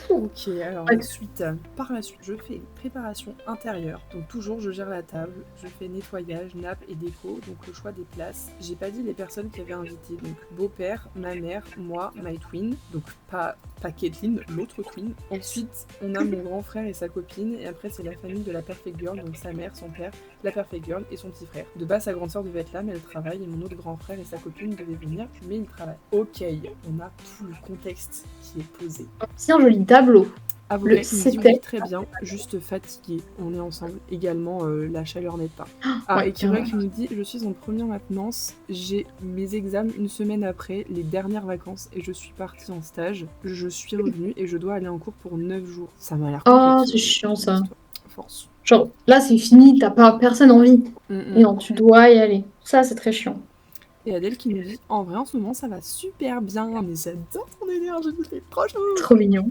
Ok, alors par la suite, je fais une préparation intérieure. Donc toujours, je gère la table, je fais nettoyage, nappe et déco, donc le choix des places. J'ai pas dit les personnes qui avaient invité, donc beau-père, ma mère, moi, my twin, donc pas Caitlyn, l'autre twin. Ensuite, on a mon grand frère et sa copine, et après c'est la famille de la Perfect Girl, donc sa mère, son père, la Perfect Girl et son petit frère. De base, sa grande sœur devait être là, mais elle travaille, et mon autre grand frère et sa copine devaient venir, mais ils travaillent. Ok, on a tout le contexte qui est posé. C'est un joli tableau. Avocat qui me dit oui, très bien, juste fatigué. On est ensemble. Également, la chaleur n'aide pas. Et Kira qui nous dit je suis en première maintenance, j'ai mes examens une semaine après les dernières vacances et je suis partie en stage. Je suis revenue et je dois aller en cours pour 9 jours. Ça m'a l'air complexe. Oh, c'est chiant ça. Force. Genre là c'est fini, t'as pas personne envie. Et non, tu dois y aller. Ça c'est très chiant. Et Adèle qui nous dit en vrai en ce moment ça va super bien, mais j'adore ton énergie, c'est trop chaud. Trop mignon.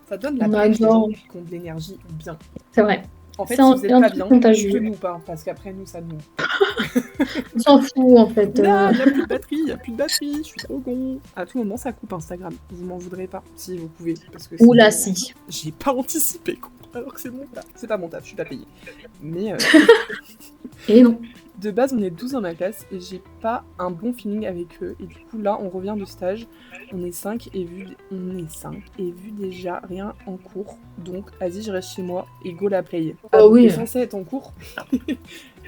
Ça donne la pêche des gens qui ont de l'énergie bien. C'est vrai. En fait, si vous n'êtes pas bien, dites-le-nous pas, parce qu'après nous, ça nous... On s'en fout, en fait. Là, il n'y a plus de batterie, je suis trop con. À tout moment, ça coupe Instagram. Vous m'en voudrez pas, si vous pouvez. Parce que oula, si. J'ai pas anticipé, quoi. Alors que c'est mon taf. C'est pas mon taf, je suis pas payée. Mais... Et non. De base, on est 12 dans ma classe et j'ai pas un bon feeling avec eux. Et du coup, là, on revient de stage. On est 5 et vu déjà rien en cours. Donc, vas-y, je reste chez moi et go la play. Oh oui. T'es censé être en cours. Et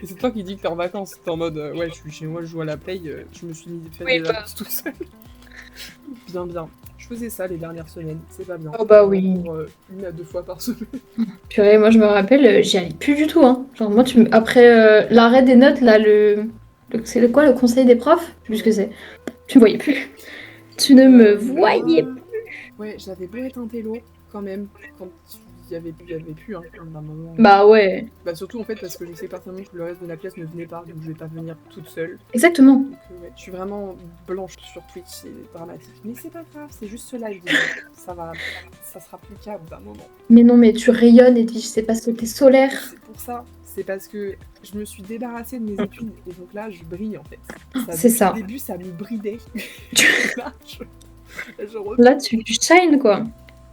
c'est toi qui dis que t'es en vacances. T'es en mode, ouais, je suis chez moi, je joue à la play. Je me suis mis fait des vacances tout seul. Bien. Je Je faisais ça les dernières semaines, c'est pas bien. Oh bah oui. Pour 1 à 2 fois par semaine. Purée, moi je me rappelle, j'y allais plus du tout. Hein. Genre moi, après l'arrêt des notes, là, c'est le conseil des profs? Je sais plus ce que c'est. Tu me voyais plus. Tu ne me voyais plus. Ouais, j'avais beau être un télo, quand même, quand il y avait plus, hein, d'un moment. Bah ouais. Bah surtout en fait parce que je sais personnellement que le reste de la classe ne venait pas, donc je vais pas venir toute seule. Exactement. Donc ouais, je suis vraiment blanche sur Twitch, c'est dramatique. Mais c'est pas grave, c'est juste ce live, ça sera plus calme d'un moment. Mais non, mais tu rayonnes, et c'est parce que t'es solaire. C'est pour ça, c'est parce que je me suis débarrassée de mes études, et donc là je brille en fait. C'est ça. Au début ça me bridait. Là tu shines quoi.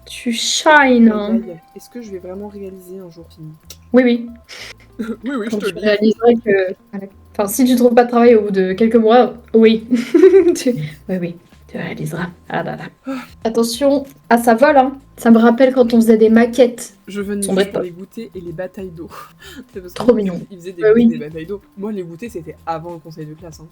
Tu shines. Hein. Est-ce que je vais vraiment réaliser un jour fini? Oui, oui. oui, quand je te réaliserai que... Enfin, si tu trouves pas de travail au bout de quelques mois, oui. Oui, tu réaliseras. Ah là là. Attention, ça vole, hein. Ça me rappelle quand on faisait des maquettes. Je venais juste pour les goûters et les batailles d'eau. Trop mignon. Ils faisaient des batailles d'eau. Moi, les goûters, c'était avant le conseil de classe. Hein.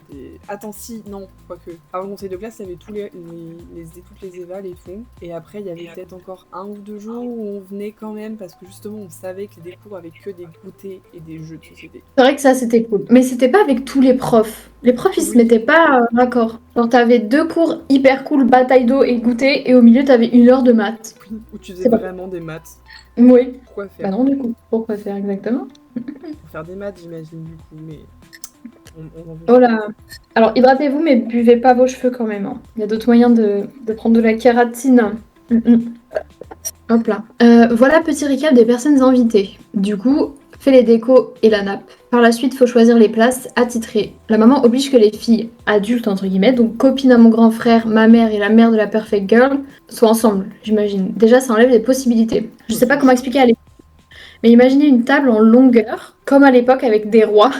Attends, si, non, quoique. Avant le conseil de classe, il y avait toutes les évals et tout. Et après, il y avait peut-être encore 1 ou 2 jours où on venait quand même parce que justement, on savait que des cours avaient que des goûters et des jeux de société. C'est vrai que ça, c'était cool. Mais c'était pas avec tous les profs. Les profs, ils se mettaient pas d'accord. Genre, t'avais 2 cours hyper cool, bataille d'eau et goûter, et au milieu, t'avais 1 heure de maths. Où tu faisais vraiment des maths. Oui. Pourquoi faire? Bah non, du coup. Pourquoi faire exactement? Pour faire des maths, j'imagine, du coup, mais... Oh là. Alors, hydratez-vous, mais buvez pas vos cheveux quand même. Hein. Il y a d'autres moyens de prendre de la kératine. Hop là. Voilà, petit récap des personnes invitées. Du coup, fais les décos et la nappe. Par la suite, il faut choisir les places attitrées. La maman oblige que les filles adultes, entre guillemets, donc copines à mon grand frère, ma mère et la mère de la Perfect Girl, soient ensemble, j'imagine. Déjà, ça enlève des possibilités. Je sais pas comment expliquer à l'époque. Mais imaginez une table en longueur, comme à l'époque avec des rois.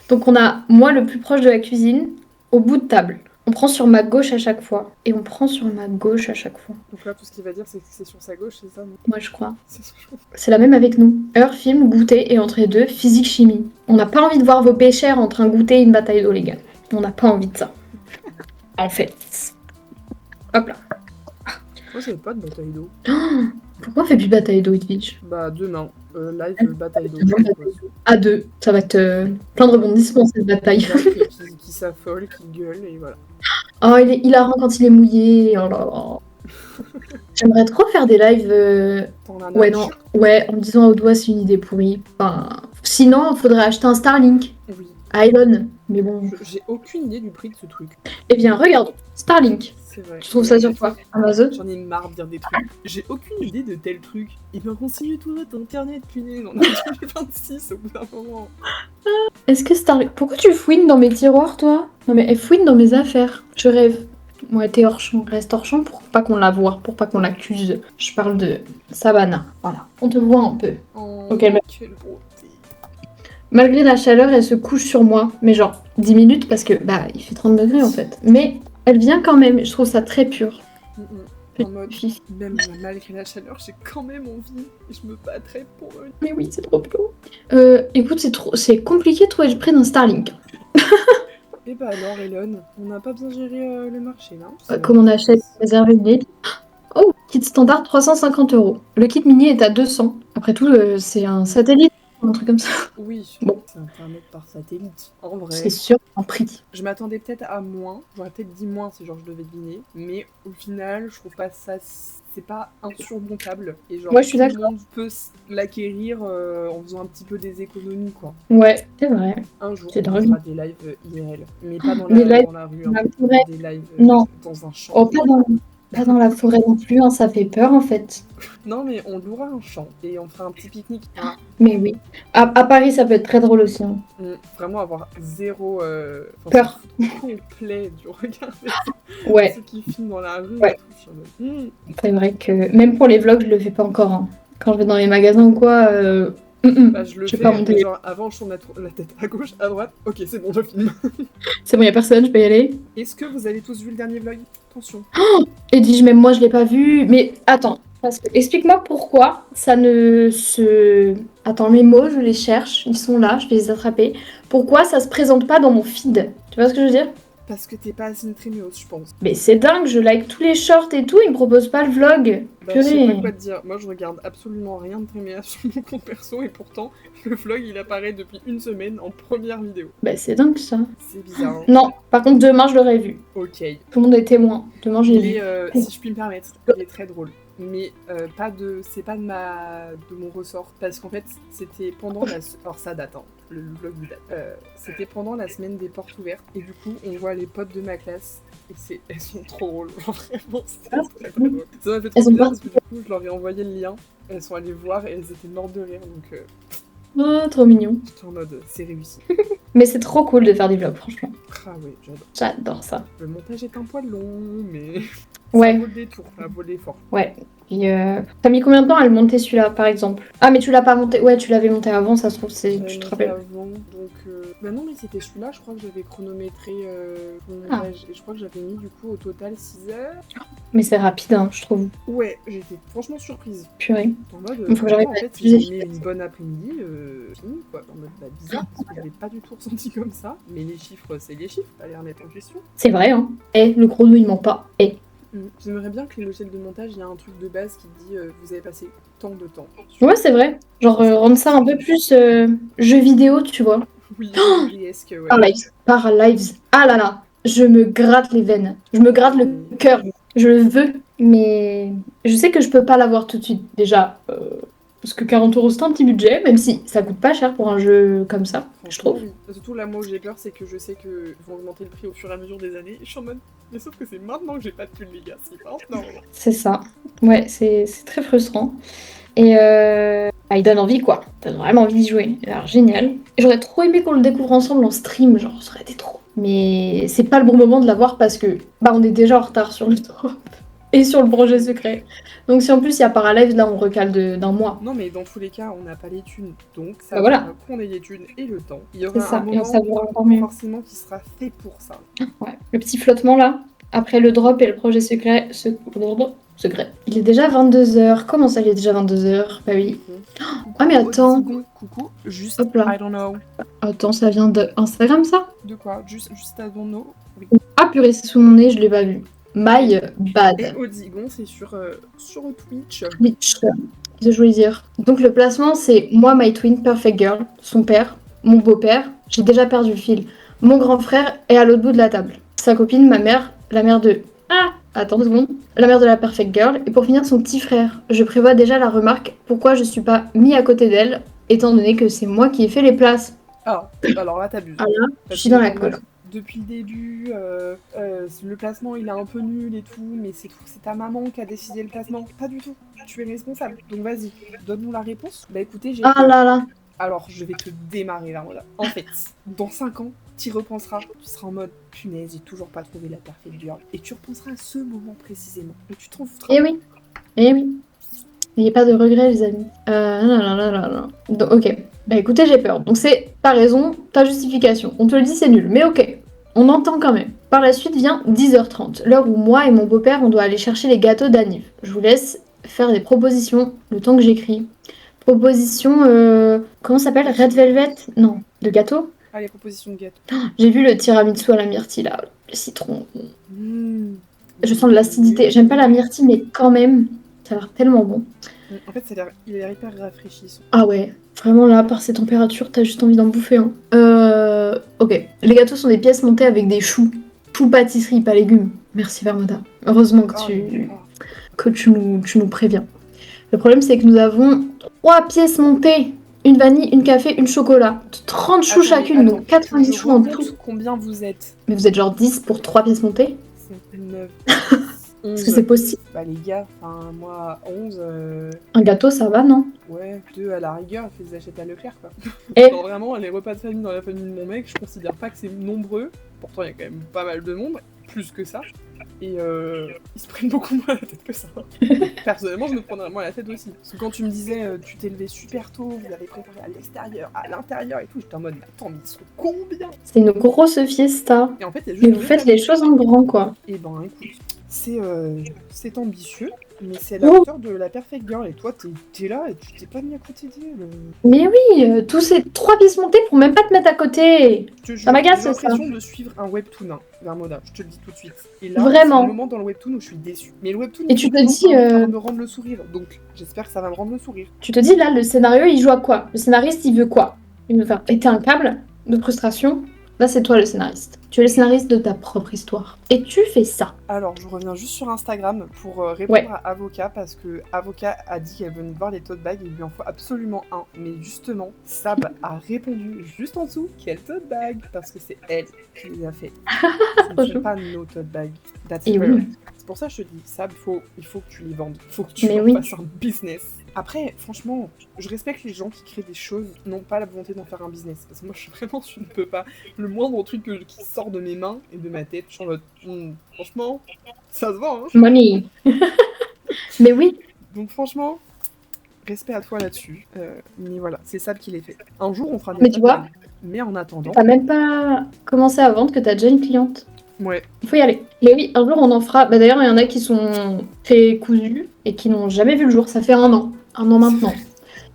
Donc on a moi le plus proche de la cuisine, au bout de table. On prend sur ma gauche à chaque fois. Et on prend sur ma gauche à chaque fois. Donc là, tout ce qu'il va dire, c'est que c'est sur sa gauche, c'est ça, non? Moi, je crois. C'est la même avec nous. Heure, film, goûter et entre les deux, physique, chimie. On n'a pas envie de voir vos béchères entre un goûter et une bataille d'eau, les gars. On n'a pas envie de ça. En fait. Hop là. Moi, j'avais pas de bataille d'eau. Pourquoi on fait plus bataille d'eau, Twitch? Bah, demain. Live bataille d'eau. À 2. Ça va être plein de rebondissements, cette bataille. Qui s'affole, qui gueule, et voilà. Oh, il est hilarant quand il est mouillé. Oh là là. J'aimerais trop faire des lives. Ouais, non. Ouais, en me disant à haut doigt, c'est une idée pourrie. Enfin, sinon, il faudrait acheter un Starlink. Oui. À Elon. Mais bon. J'ai aucune idée du prix de ce truc. Eh bien, regarde. Starlink. C'est vrai. Tu trouves ça sur quoi? Amazon? J'en ai marre de dire des trucs. J'ai aucune idée de tel truc. Il va continuer tout notre internet, punaise. On a 2026 au bout d'un moment. Est-ce que Starlink... Pourquoi tu fouines dans mes tiroirs, toi? Non, mais elle fouine dans mes affaires. Je rêve. Ouais, t'es hors champ. Reste hors champ pour pas qu'on la voie, pour pas qu'on l'accuse. Je parle de Savannah. Voilà. On te voit un peu. Oh, quelle beauté. Malgré la chaleur, elle se couche sur moi. Mais genre 10 minutes parce que, bah, il fait 30 degrés en fait. Mais elle vient quand même. Je trouve ça très pur. En mode, même malgré la chaleur, j'ai quand même envie et je me battrais pour eux. Mais oui, c'est trop beau. Écoute, c'est compliqué de trouver le prix d'un Starlink. Et bah alors, Elon, on n'a pas bien géré le marché, là. Comme on achète réservé une litre. Oh, kit standard 350 €. Le kit mini est à 200. Après tout, c'est un satellite, un truc comme ça. Oui, bon. C'est internet par satellite. En vrai. C'est sûr, en prix. Je m'attendais peut-être à moins. J'aurais peut-être dit moins si genre je devais deviner. Mais au final, je trouve pas ça... C'est pas insurmontable. Et genre, ouais, je suis tout le monde peut l'acquérir en faisant un petit peu des économies, quoi. Ouais, c'est vrai. Un jour, on fera des lives IRL. Mais pas dans la rue. Hein. Des lives non. Dans un champ. Oh, pas dans la forêt non plus, hein, ça fait peur en fait. Non, mais on louera un champ et on fera un petit pique-nique. Hein. Mais oui. À Paris, ça peut être très drôle aussi. Hein. Vraiment avoir zéro peur complet du regard. Ouais. Ceux qui filment dans la rue. Ouais. C'est vrai que même pour les vlogs, je le fais pas encore. Hein. Quand je vais dans les magasins ou quoi. Bah, je le fais, pas monter. Genre avant je tourne la tête à gauche, à droite, ok c'est bon je filme. C'est bon, y a personne, je peux y aller. Est-ce que vous avez tous vu le dernier vlog? Attention. Oh, et dis même moi je l'ai pas vu, mais attends, parce que explique-moi pourquoi ça ne se... Attends, mes mots, je les cherche, ils sont là, je vais les attraper. Pourquoi ça se présente pas dans mon feed? Tu vois ce que je veux dire? Parce que t'es pas assez Tréméos, je pense. Mais c'est dingue, je like tous les shorts et tout, ils me proposent pas le vlog. Bah, je sais pas Purée. quoi te dire. Moi, je regarde absolument rien de Tréméas sur mon compte perso et pourtant, le vlog il apparaît depuis une semaine en première vidéo. Bah c'est dingue ça. C'est bizarre. Hein. Non, par contre demain je l'aurais vu. Ok. Tout le monde est témoin. Demain j'ai vu. Si je puis me permettre, il est très drôle. Mais c'est pas de mon ressort. Parce qu'en fait, c'était pendant la... Alors ça date, hein. Le vlog il date. C'était pendant la semaine des portes ouvertes. Et du coup, on voit les potes de ma classe. Et elles sont trop drôles. Vraiment, c'était très drôle. Ça m'a fait trop bizarre parce que du coup, je leur ai envoyé le lien. Elles sont allées voir et elles étaient mortes de rire. Donc... Oh, trop mignon. J'étais en mode, c'est réussi. Mais c'est trop cool de faire des vlogs, franchement. Ah oui, j'adore. J'adore ça. Le montage est un poil long, mais... Ouais. Ça vaut le détour, ça vaut l'effort. Ouais. Et t'as mis combien de temps à le monter celui-là, par exemple? Ah, mais tu l'as pas monté. Ouais, tu l'avais monté avant, ça se trouve, tu te rappelles. Avant, donc... Bah non, mais c'était celui-là, je crois que j'avais chronométré mon montage. Et je crois que j'avais mis, du coup, au total 6 heures. Mais c'est rapide, hein, je trouve. Ouais, j'étais franchement surprise. Purée. En mode, faut que j'arrive en à fait, être plus j'ai efficace. mis une bonne après-midi, fini, quoi. En mode, bah, bizarre, parce que je l'ai pas du tout ressenti comme ça. Mais les chiffres, c'est les chiffres, pas les remettre en question. C'est vrai, hein. Eh, le chrono, il ment pas. Eh. J'aimerais bien que les logiciels de montage, il y a un truc de base qui dit vous avez passé tant de temps. Ouais, c'est vrai. Genre, rendre ça un peu plus jeu vidéo, tu vois. Oui, esque, ouais. Paralives. Ah là là. Je me gratte les veines. Je me gratte le cœur. Je le veux. Mais je sais que je peux pas l'avoir tout de suite. Déjà, parce que 40€ c'est un petit budget, même si ça coûte pas cher pour un jeu comme ça, je trouve. Oui. Surtout là, moi où j'ai peur, c'est que je sais qu'ils vont augmenter le prix au fur et à mesure des années. Je suis en mode, mais sauf que c'est maintenant que j'ai pas de thune, les gars, c'est pas maintenant. C'est ça. Ouais, c'est très frustrant. Et il donne envie, quoi. Il donne vraiment envie d'y jouer. Alors, génial. Et j'aurais trop aimé qu'on le découvre ensemble en stream, genre, ça aurait été trop. Mais c'est pas le bon moment de l'avoir parce que, on est déjà en retard sur le drop. Et sur le projet secret. Donc si en plus il y a Paralives, là on recale d'un mois. Non mais dans tous les cas on n'a pas les thunes, donc ça voilà. qu'on ait les thunes et le temps. Il y aura ça. Un moment forcément qui sera fait pour ça. Ouais. Le petit flottement là, après le drop et le projet secret, secret. Il est déjà 22h. Comment ça il est déjà 22h? Bah oui. Coucou, ah mais attends. Coucou, juste hop là. I don't know. Attends, ça vient de Instagram ça? De quoi? Juste I don't know. Oui. Ah purée, c'est sous mon nez, je l'ai pas vu. My bad. Et Odigon, c'est sur Twitch. De choisir. Donc le placement, c'est moi, my twin, perfect girl, son père, mon beau-père, j'ai déjà perdu le fil, mon grand frère est à l'autre bout de la table, sa copine, ma mère, la mère de... Ah, attends 2 secondes. La mère de la perfect girl, et pour finir, son petit frère. Je prévois déjà la remarque, pourquoi je suis pas mis à côté d'elle, étant donné que c'est moi qui ai fait les places. Ah, alors là t'abuses. Ah là, je suis dans la colle. Depuis le début, le placement il est un peu nul et tout, mais c'est ta maman qui a décidé le placement. Pas du tout, tu es responsable. Donc vas-y, donne-nous la réponse. Bah écoutez, j'ai... Ah là là. Alors je vais te démarrer là. En fait, dans 5 ans, tu y repenseras, tu seras en mode punaise, j'ai toujours pas trouvé la perfect girl. Et tu repenseras à ce moment précisément. Et tu t'en foutras. Eh oui. N'ayez pas de regrets les amis. Donc, ok. Bah écoutez, j'ai peur. Donc c'est ta raison, ta justification. On te le dit, c'est nul, mais ok. On entend quand même. Par la suite vient 10h30, l'heure où moi et mon beau-père, on doit aller chercher les gâteaux d'anniv. Je vous laisse faire des propositions le temps que j'écris. Proposition, comment ça s'appelle? Red Velvet? Non, de gâteau? Ah, les propositions de gâteau. J'ai vu le tiramisu à la myrtille là, le citron. Je sens de l'acidité. J'aime pas la myrtille, mais quand même, ça a l'air tellement bon. En fait, il a l'air hyper rafraîchissant. Ah ouais, vraiment là, par ces températures, t'as juste envie d'en bouffer. Hein. Ok. Les gâteaux sont des pièces montées avec des choux. Choux pâtisserie, pas légumes. Merci Vermoda. Heureusement que tu nous préviens. Le problème, c'est que nous avons 3 pièces montées. Une vanille, une café, une chocolat. 30 choux chacune, donc 90 choux en tout. Combien vous êtes? Mais vous êtes genre 10 pour 3 pièces montées? C'est 9. Est-ce que c'est possible? Bah les gars, enfin moi 11... Un gâteau ça va, non? Ouais, 2 à la rigueur, je les achète à Leclerc quoi. Et... Genre vraiment, les repas de famille dans la famille de mon mec, je considère pas que c'est nombreux. Pourtant il y a quand même pas mal de monde, plus que ça. Et ils se prennent beaucoup moins la tête que ça. Personnellement, je me prendrais moins la tête aussi. Parce que quand tu me disais, tu t'es levé super tôt, vous avez préparé à l'extérieur, à l'intérieur et tout, j'étais en mode, mais attends, mais ils sont combien? C'est une grosse fiesta. Et en fait, il y a juste mais vous faites les choses en grand, quoi. Et ben, écoute, c'est ambitieux, mais c'est à la hauteur de la Perfect Girl. Et toi, t'es là et tu t'es pas mis à côté d'elle. Mais oui, tous ces 3 pièces montées pour même pas te mettre à côté. Je te jure, Ça m'agace, j'ai ça. l'impression de suivre un webtoon, hein, Vermoda, je te le dis tout de suite. Et là, Vraiment. c'est le moment dans le webtoon où je suis déçue. Mais le webtoon, Et il tu te commence dis, par me rendre le sourire, donc j'espère que ça va me rendre le sourire. tu te dis là, le scénario, il joue à quoi? Le scénariste, il veut quoi? Il veut faire péter un câble de frustration. Là, c'est toi le scénariste. Tu es le scénariste de ta propre histoire. Et tu fais ça. Alors, je reviens juste sur Instagram pour répondre Ouais. à Avocat, parce que Avocat a dit qu'elle venait de voir les tote bags et il lui en faut absolument un. Mais justement, Sab a répondu juste en dessous quel tote bag, parce que c'est elle qui les a fait. Ce ne sont pas nos tote bags. That's Et her. oui. C'est pour ça que je te dis, Sab, il faut que tu les vendes. Il faut que tu Mais en oui. fasses un business. Après, franchement, je respecte les gens qui créent des choses, n'ont pas la volonté d'en faire un business. Parce que moi, je ne peux pas. Le moindre truc qui sort de mes mains et de ma tête, je suis en mode, franchement, ça se vend, hein. Money. Mais oui. Donc franchement, respect à toi là-dessus. Mais voilà, c'est Sab qui les fait. Un jour, on fera des Mais tu tote vois, bags. Mais en attendant, t'as même pas commencé à vendre que t'as déjà une cliente. ouais. Il faut y aller. Mais oui, un jour on en fera. Bah d'ailleurs, il y en a qui sont très cousus et qui n'ont jamais vu le jour. Ça fait 1 an. 1 an maintenant.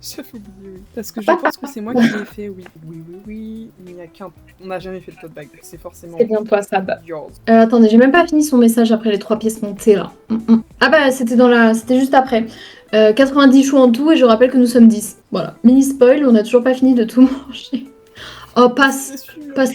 J'avais oublié, oui. Parce que je pense que c'est moi qui l'ai fait, oui. Oui. Mais il n'y a qu'un. On n'a jamais fait le tote bag. C'est forcément. C'est bien toi, Sab. yours. Attendez, j'ai même pas fini son message après les 3 pièces montées là. Ah bah c'était juste après. 90 choux en tout et je rappelle que nous sommes 10. Voilà. Mini spoil, on n'a toujours pas fini de tout manger. Oh, passe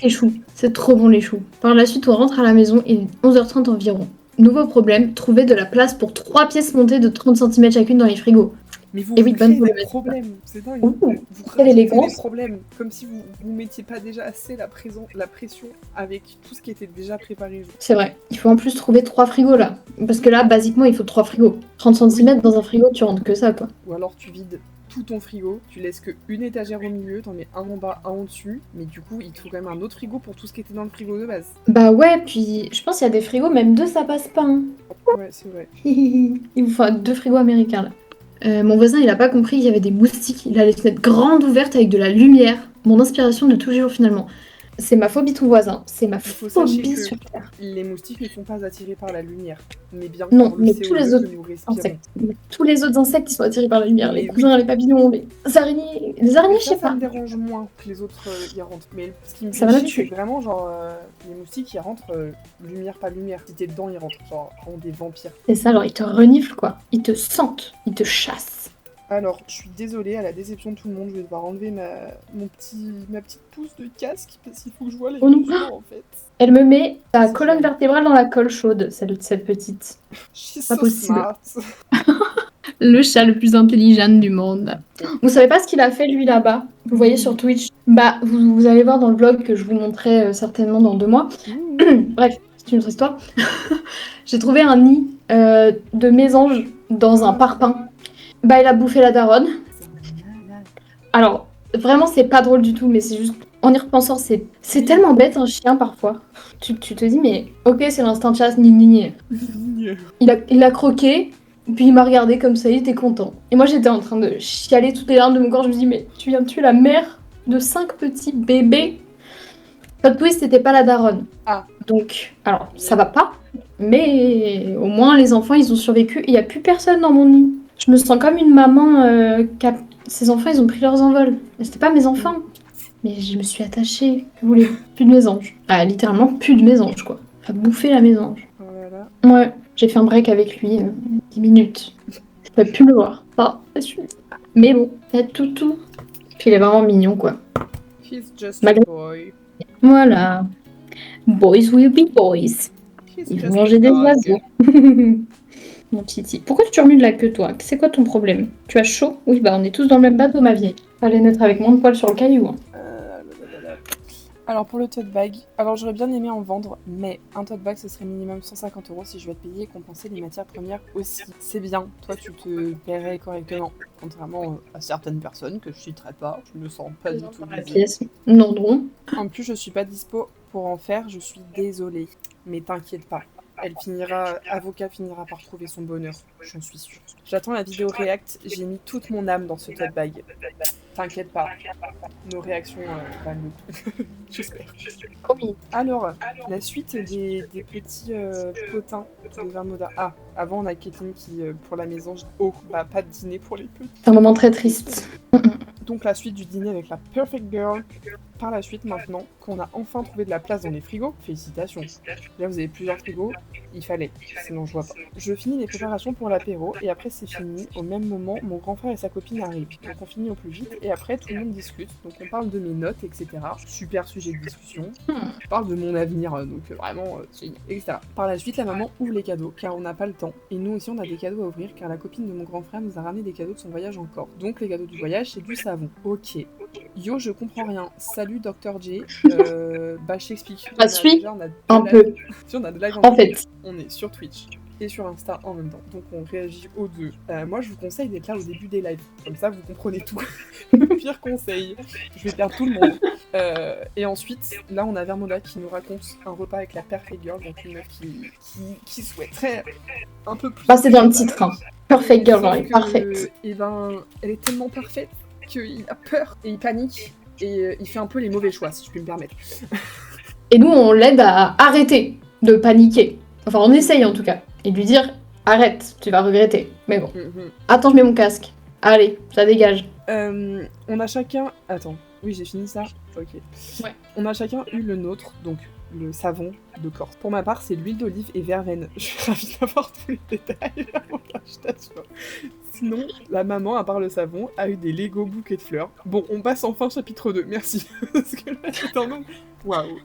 les choux. C'est trop bon les choux. Par la suite, on rentre à la maison, il est 11h30 environ. Nouveau problème, trouver de la place pour 3 pièces montées de 30 cm chacune dans les frigos. Mais vous Et oui, créez bonne des boule. problèmes, c'est dingue. Ouh, Vous quelle rajoutez élégance. des problèmes, comme si vous mettiez pas déjà assez la pression avec tout ce qui était déjà préparé. C'est vrai. Il faut en plus trouver 3 frigos là. Parce que là, basiquement, il faut 3 frigos. 30 cm dans un frigo, tu rentres que ça quoi. Ou alors tu vides tout ton frigo, tu laisses que une étagère au milieu, t'en mets un en bas, un en dessus, mais du coup il te faut quand même un autre frigo pour tout ce qui était dans le frigo de base. Bah ouais, puis je pense qu'il y a des frigos, même 2 ça passe pas. Hein. Ouais, c'est vrai. Il vous faut 2 frigos américains là. Mon voisin, il a pas compris qu'il y avait des moustiques. Il a les fenêtres grandes ouvertes avec de la lumière. Mon inspiration de tous les jours finalement. C'est ma phobie tout voisin. C'est ma faut sachez phobie que sur Terre. les moustiques ne sont pas attirés par la lumière, mais bien Non, par le mais CO2 tous les autres que nous respirons. insectes. Tous les autres insectes, ils sont attirés par la lumière. Mais Les oui. cousins, les papillons, les araignées. Les araignées, je sais Ça pas. me dérange moins que les autres y rentrent. Mais ce qui me Ça va fait la chier, tuer. c'est vraiment genre les moustiques ils rentrent lumière pas lumière. Si t'es dedans ils rentrent, genre ont des vampires. C'est ça, genre ils te reniflent quoi. Ils te sentent. Ils te chassent. Alors, je suis désolée, à la déception de tout le monde, je vais devoir enlever ma petite pousse de casque parce qu'il faut que je vois les Oh non. mouvements en fait. Elle me met sa C'est colonne génial. vertébrale dans la colle chaude, cette petite. She's Pas so possible. smart. Le chat le plus intelligent du monde. Vous savez pas ce qu'il a fait lui là-bas? Vous voyez sur Twitch? Bah, vous allez voir dans le vlog que je vous montrerai certainement dans 2 mois. Bref, c'est une autre histoire. J'ai trouvé un nid de mésange dans un parpaing. Bah, il a bouffé la daronne. Alors, vraiment, c'est pas drôle du tout, mais c'est juste... En y repensant, c'est tellement bête un chien parfois. Tu te dis, mais ok, c'est l'instinct de chasse, ni. Il a croqué, puis il m'a regardé comme ça, il était content. Et moi, j'étais en train de chialer toutes les larmes de mon corps. Je me dis, mais tu viens de tuer la mère de 5 petits bébés. Plot twist, c'était pas la daronne. Ah. Donc, alors, ça va pas, mais au moins, les enfants, ils ont survécu. Il y a plus personne dans mon nid. Je me sens comme une maman Ces enfants, ils ont pris leurs envols. Mais c'était pas mes enfants. Mais je me suis attachée. Que voulez-vous? Plus de mésange. Ah, littéralement, plus de mésange, quoi. A bouffer la mésange. Voilà. Ouais, j'ai fait un break avec lui 10 minutes. Je pouvais plus le voir. Ah, mais bon, il y a tout. Puis il est vraiment mignon, quoi. He's just Malgré- a boy. Voilà. Boys will be boys. He's Ils just vont manger a des dog. oiseaux. Mon titi. Pourquoi tu remues de la queue, toi? C'est quoi ton problème? Tu as chaud? Oui, bah on est tous dans le même bateau, ma vieille. Fallait naître avec moins de poils sur le caillou. Hein. Alors pour le tote bag, alors j'aurais bien aimé en vendre, mais un tote bag ce serait minimum 150 € si je vais te payer et compenser les matières premières aussi. C'est bien, toi tu te paierais correctement, contrairement à certaines personnes que je citerai pas, je me sens pas du tout La visée. pièce. Non. En plus je suis pas dispo pour en faire, je suis désolée, mais t'inquiète pas. Avocat finira par trouver son bonheur, j'en suis sûre. J'attends la vidéo React, j'ai mis toute mon âme dans ce tote bag. T'inquiète pas, nos réactions valent le coup. J'espère. Promis. Alors, la suite des petits potins de Vermoda. Ah, avant on a Caitlin qui, pour la maison, pas de dîner pour les petits. C'est un moment très triste. Donc la suite du dîner avec la Perfect Girl. Par la suite, maintenant qu'on a enfin trouvé de la place dans les frigos, félicitations. Là, vous avez plusieurs frigos, il fallait, sinon je vois pas. Je finis les préparations pour l'apéro, et après c'est fini. Au même moment, mon grand frère et sa copine arrivent. Donc on finit au plus vite, et après tout le monde discute. Donc on parle de mes notes, etc. Super sujet de discussion. Je parle de mon avenir, donc vraiment, génial, etc. Par la suite, la maman ouvre les cadeaux, car on n'a pas le temps. Et nous aussi, on a des cadeaux à ouvrir, car la copine de mon grand frère nous a ramené des cadeaux de son voyage encore. Donc les cadeaux du voyage, c'est du savon. Ok. Yo, je comprends rien. Salut Dr. J. Je t'explique. Un peu. Si on a de live En fait. On est sur Twitch et sur Insta en même temps. Donc on réagit aux deux. Moi, je vous conseille d'être là au début des lives. Comme ça, vous comprenez tout. Pire conseil. Je vais perdre tout le monde. Et ensuite, là, on a Vermoda qui nous raconte un repas avec la Perfect Girl, donc une meuf qui souhaiterait un peu plus... Bah, c'est dans le titre. Hein. Perfect Girl, elle est parfaite. Et ben, elle est tellement parfaite qu'il a peur et il panique et il fait un peu les mauvais choix, si je puis me permettre. Et nous, on l'aide à arrêter de paniquer. Enfin, on essaye en tout cas. Et lui dire, arrête, tu vas regretter. Mais bon. Attends, je mets mon casque. Allez, ça dégage. On a chacun... Attends, oui, j'ai fini ça. Ok. Ouais. On a chacun eu le nôtre, donc le savon de Corse. Pour ma part, c'est l'huile d'olive et verveine. Je suis ravie d'avoir tous les détails avant l'achetation. Sinon, la maman, à part le savon, a eu des Lego bouquets de fleurs. Bon, on passe enfin chapitre 2, merci. Parce que là, c'est un nom... Waouh.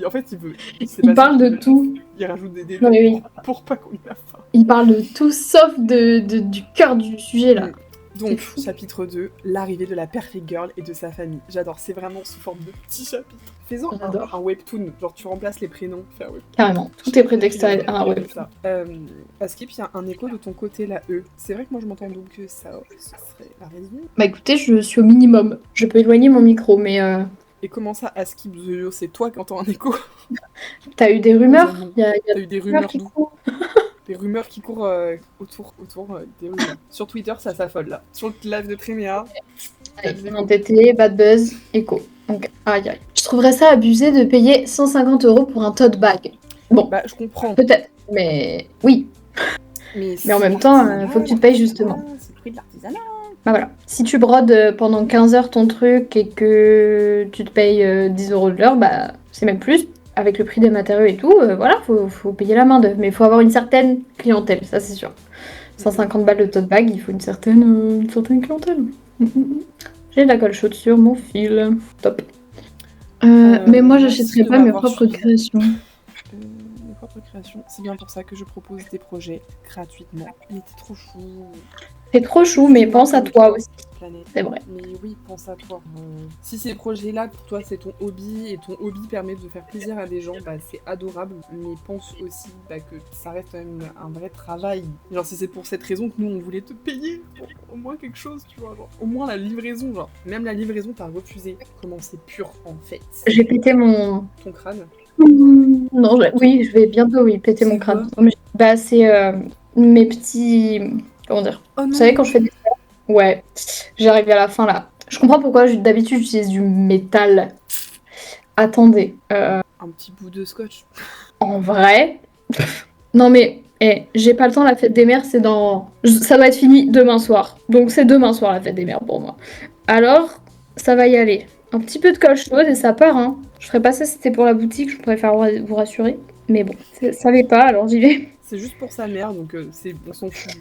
En fait, il parle de tout. Il rajoute des détails oui. Pour pas qu'on ait la faim. Il parle de tout sauf du cœur du sujet, là. Donc, chapitre 2, l'arrivée de la Perfect Girl et de sa famille. J'adore, c'est vraiment sous forme de petits chapitres. Fais-en un webtoon, genre tu remplaces les prénoms. Carrément, tout est prétextuel à un webtoon. Askip, il y a un écho de ton côté, là, C'est vrai que moi je m'entends donc que ça, ce serait la raison. Bah écoutez, je suis au minimum. Je peux éloigner mon micro, mais... Et comment ça, Askip The Yo, c'est toi qui entends un écho? T'as eu des rumeurs? T'as eu des rumeurs d'où? Des rumeurs qui courent autour des rumeurs. Sur Twitter, ça s'affole là. Sur le live de Tréméa. Entêté, bad buzz, écho. Donc, aïe aïe. Je trouverais ça abusé de payer 150 € pour un tote bag. Bon. Bah, je comprends. Peut-être, mais oui. Mais en même temps, faut que tu te payes justement. C'est le prix de l'artisanat. Bah voilà. Si tu brodes pendant 15 heures ton truc et que tu te payes 10 € de l'heure, bah c'est même plus. Avec le prix des matériaux et tout, voilà, faut payer la main d'œuvre. Mais il faut avoir une certaine clientèle, ça c'est sûr. 150 balles de tote bag, il faut une certaine clientèle. J'ai de la colle chaude sur mon fil. Top. Mais moi, j'achèterais pas mes propres créations. Mes propres créations, c'est bien pour ça que je propose des projets gratuitement. Il était trop chou. C'est trop chou, mais pense à toi aussi. C'est vrai. Mais oui, pense à toi. Si ces projets-là, pour toi, c'est ton hobby, et ton hobby permet de faire plaisir à des gens, bah c'est adorable. Mais pense aussi que ça reste quand même un vrai travail. Genre, si c'est pour cette raison que nous, on voulait te payer pour au moins quelque chose, tu vois. Genre, au moins la livraison, genre. Même la livraison, t'as refusé. Comment c'est pur, en fait. J'ai pété mon... Ton crâne? Non, oui, je vais bientôt, péter mon crâne. Bah, c'est mes petits... Comment dire? Vous savez, quand je fais des... Ouais, j'ai arrivé à la fin, là. Je comprends pourquoi, d'habitude, j'utilise du métal. Attendez. Un petit bout de scotch. En vrai... Non, mais... j'ai pas le temps, la fête des mères, c'est dans... Ça doit être fini demain soir. Donc, c'est demain soir, la fête des mères, pour moi. Alors, ça va y aller. Un petit peu de colle chaude et ça part, hein. Je ferais pas ça si c'était pour la boutique, je préfère vous rassurer. Mais bon, ça l'est pas, alors j'y vais. C'est juste pour sa mère, donc on s'en fout.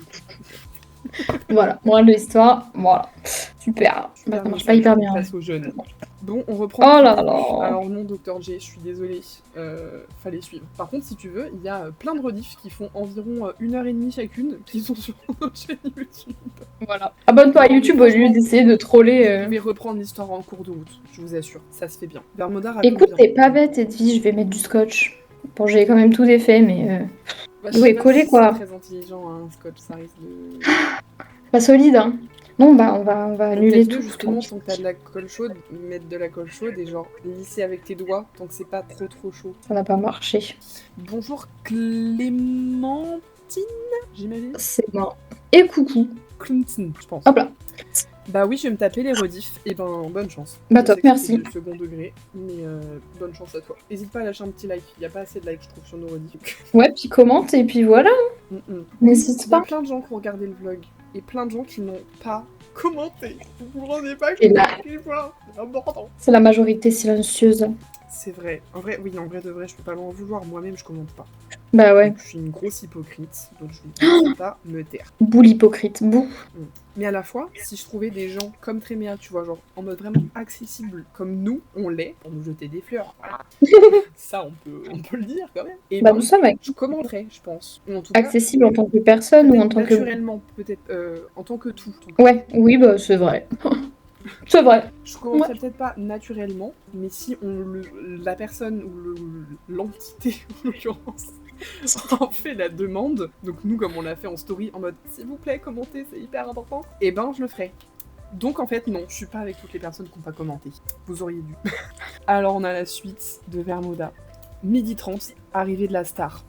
Voilà, morale de l'histoire, voilà. Super. Bah, ça marche pas hyper bien. Face aux jeunes. Bon, on reprend. Oh là là. Alors non, Dr. J, je suis désolée. Fallait suivre. Par contre, si tu veux, il y a plein de rediffs qui font environ 1h30 chacune, qui sont sur notre chaîne YouTube. Voilà. Abonne-toi à YouTube au lieu d'essayer de troller. Je vais reprendre l'histoire en cours de route, je vous assure. Ça se fait bien. Vermoda raconte Écoute, bien. t'es pas bête, Edwige, je vais mettre du scotch. Bon, j'ai quand même tout défait, mais... ouais, coller, quoi. C'est très intelligent, un scotch, ça risque de... Pas solide, hein. Non, bah, on va annuler tout. Justement, tant que t'as de la colle chaude, mettre de la colle chaude et genre lisser avec tes doigts, tant que c'est pas trop chaud. Ça n'a pas marché. Bonjour Clémentine, j'imagine. C'est bon. Et coucou. Clinton, je pense. Hop là. Bah oui, je vais me taper les rediffs. Et ben, bonne chance. Bah Je top, sais que merci. c'est du second degré, mais bonne chance à toi. N'hésite pas à lâcher un petit like. Il n'y a pas assez de likes, je trouve, sur nos rediffs. Ouais, puis commente, et puis voilà, n'hésite Il y a pas. plein de gens qui ont regardé le vlog. Et plein de gens qui n'ont pas commenté. Vous vous rendez pas Et compte là, à quel point c'est important. c'est la majorité silencieuse. C'est vrai. En vrai, oui, en vrai de vrai, je peux pas m'en vouloir. Moi-même, je commente pas. Bah ouais, Donc, je suis une grosse hypocrite, donc je ne sais pas me taire. boue l'hypocrite, boue. Mais à la fois, si je trouvais des gens comme Tréméa, tu vois, genre en mode vraiment accessible, comme nous, on l'est, pour nous jeter des fleurs, voilà. Ça, on peut le dire quand même. Et Bah ben, nous sommes je commenterais, je pense. Ou en tout cas, accessibles en tant que personne ou en tant que... naturellement, peut-être en tant que tout. Ouais, oui, bah c'est vrai. C'est vrai. Je commenterais peut-être pas naturellement, mais si la personne ou l'entité, en l'occurrence, en fait la demande, donc nous, comme on l'a fait en story, en mode s'il vous plaît, commentez, c'est hyper important, et ben je le ferai. Donc en fait, non, je suis pas avec toutes les personnes qui n'ont pas commenté. Vous auriez dû. Alors on a la suite de Vermoda. 12h30, arrivée de la star.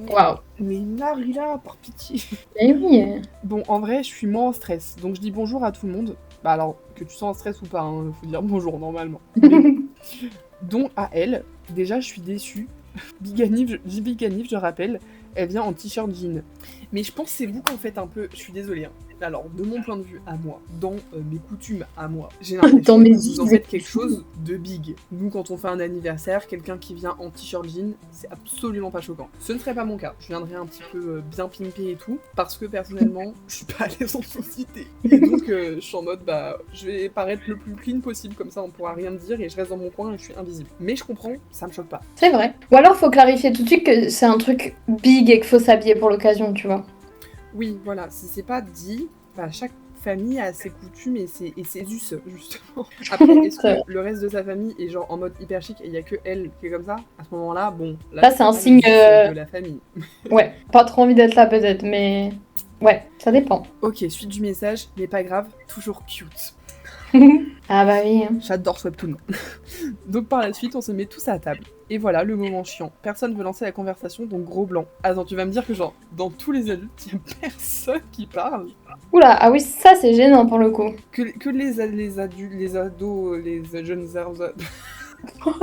Waouh. Mais Narila, par pitié. Eh oui. Bon, en vrai, je suis moins en stress, donc je dis bonjour à tout le monde. Bah alors, que tu sois en stress ou pas, hein, faut dire bonjour normalement. Donc à elle, déjà je suis déçue. Biganif, je rappelle, elle vient en t-shirt jean. Mais je pense que c'est vous qu'en faites un peu, je suis désolée. Hein. Alors, de mon point de vue à moi, dans mes coutumes à moi, j'ai l'impression que vous en faites quelque chose de big. Nous, quand on fait un anniversaire, quelqu'un qui vient en t-shirt jean, c'est absolument pas choquant. Ce ne serait pas mon cas. Je viendrais un petit peu bien pimpé et tout, parce que personnellement, je suis pas à l'aise en société. Et donc, je suis en mode, bah, je vais paraître le plus clean possible, comme ça on pourra rien me dire et je reste dans mon coin et je suis invisible. Mais je comprends, ça me choque pas. C'est vrai. Ou alors faut clarifier tout de suite que c'est un truc big et qu'il faut s'habiller pour l'occasion, tu vois. Oui, voilà, si c'est pas dit, bah, chaque famille a ses coutumes et ses us, justement. Après, est-ce que le reste de sa famille est genre en mode hyper chic et il y a que elle qui est comme ça? À ce moment-là, bon, là c'est un signe de la famille. Ouais, pas trop envie d'être là peut-être, mais ouais, ça dépend. Ok, suite du message, mais pas grave, toujours cute. Ah bah oui. J'adore Webtoon. Donc par la suite, on se met tous à table. Et voilà, le moment chiant. Personne veut lancer la conversation, donc gros blanc. Attends, tu vas me dire que genre, dans tous les adultes, il y a personne qui parle. Oula, ah oui, ça c'est gênant pour le coup. Que les adultes, les ados, les jeunes...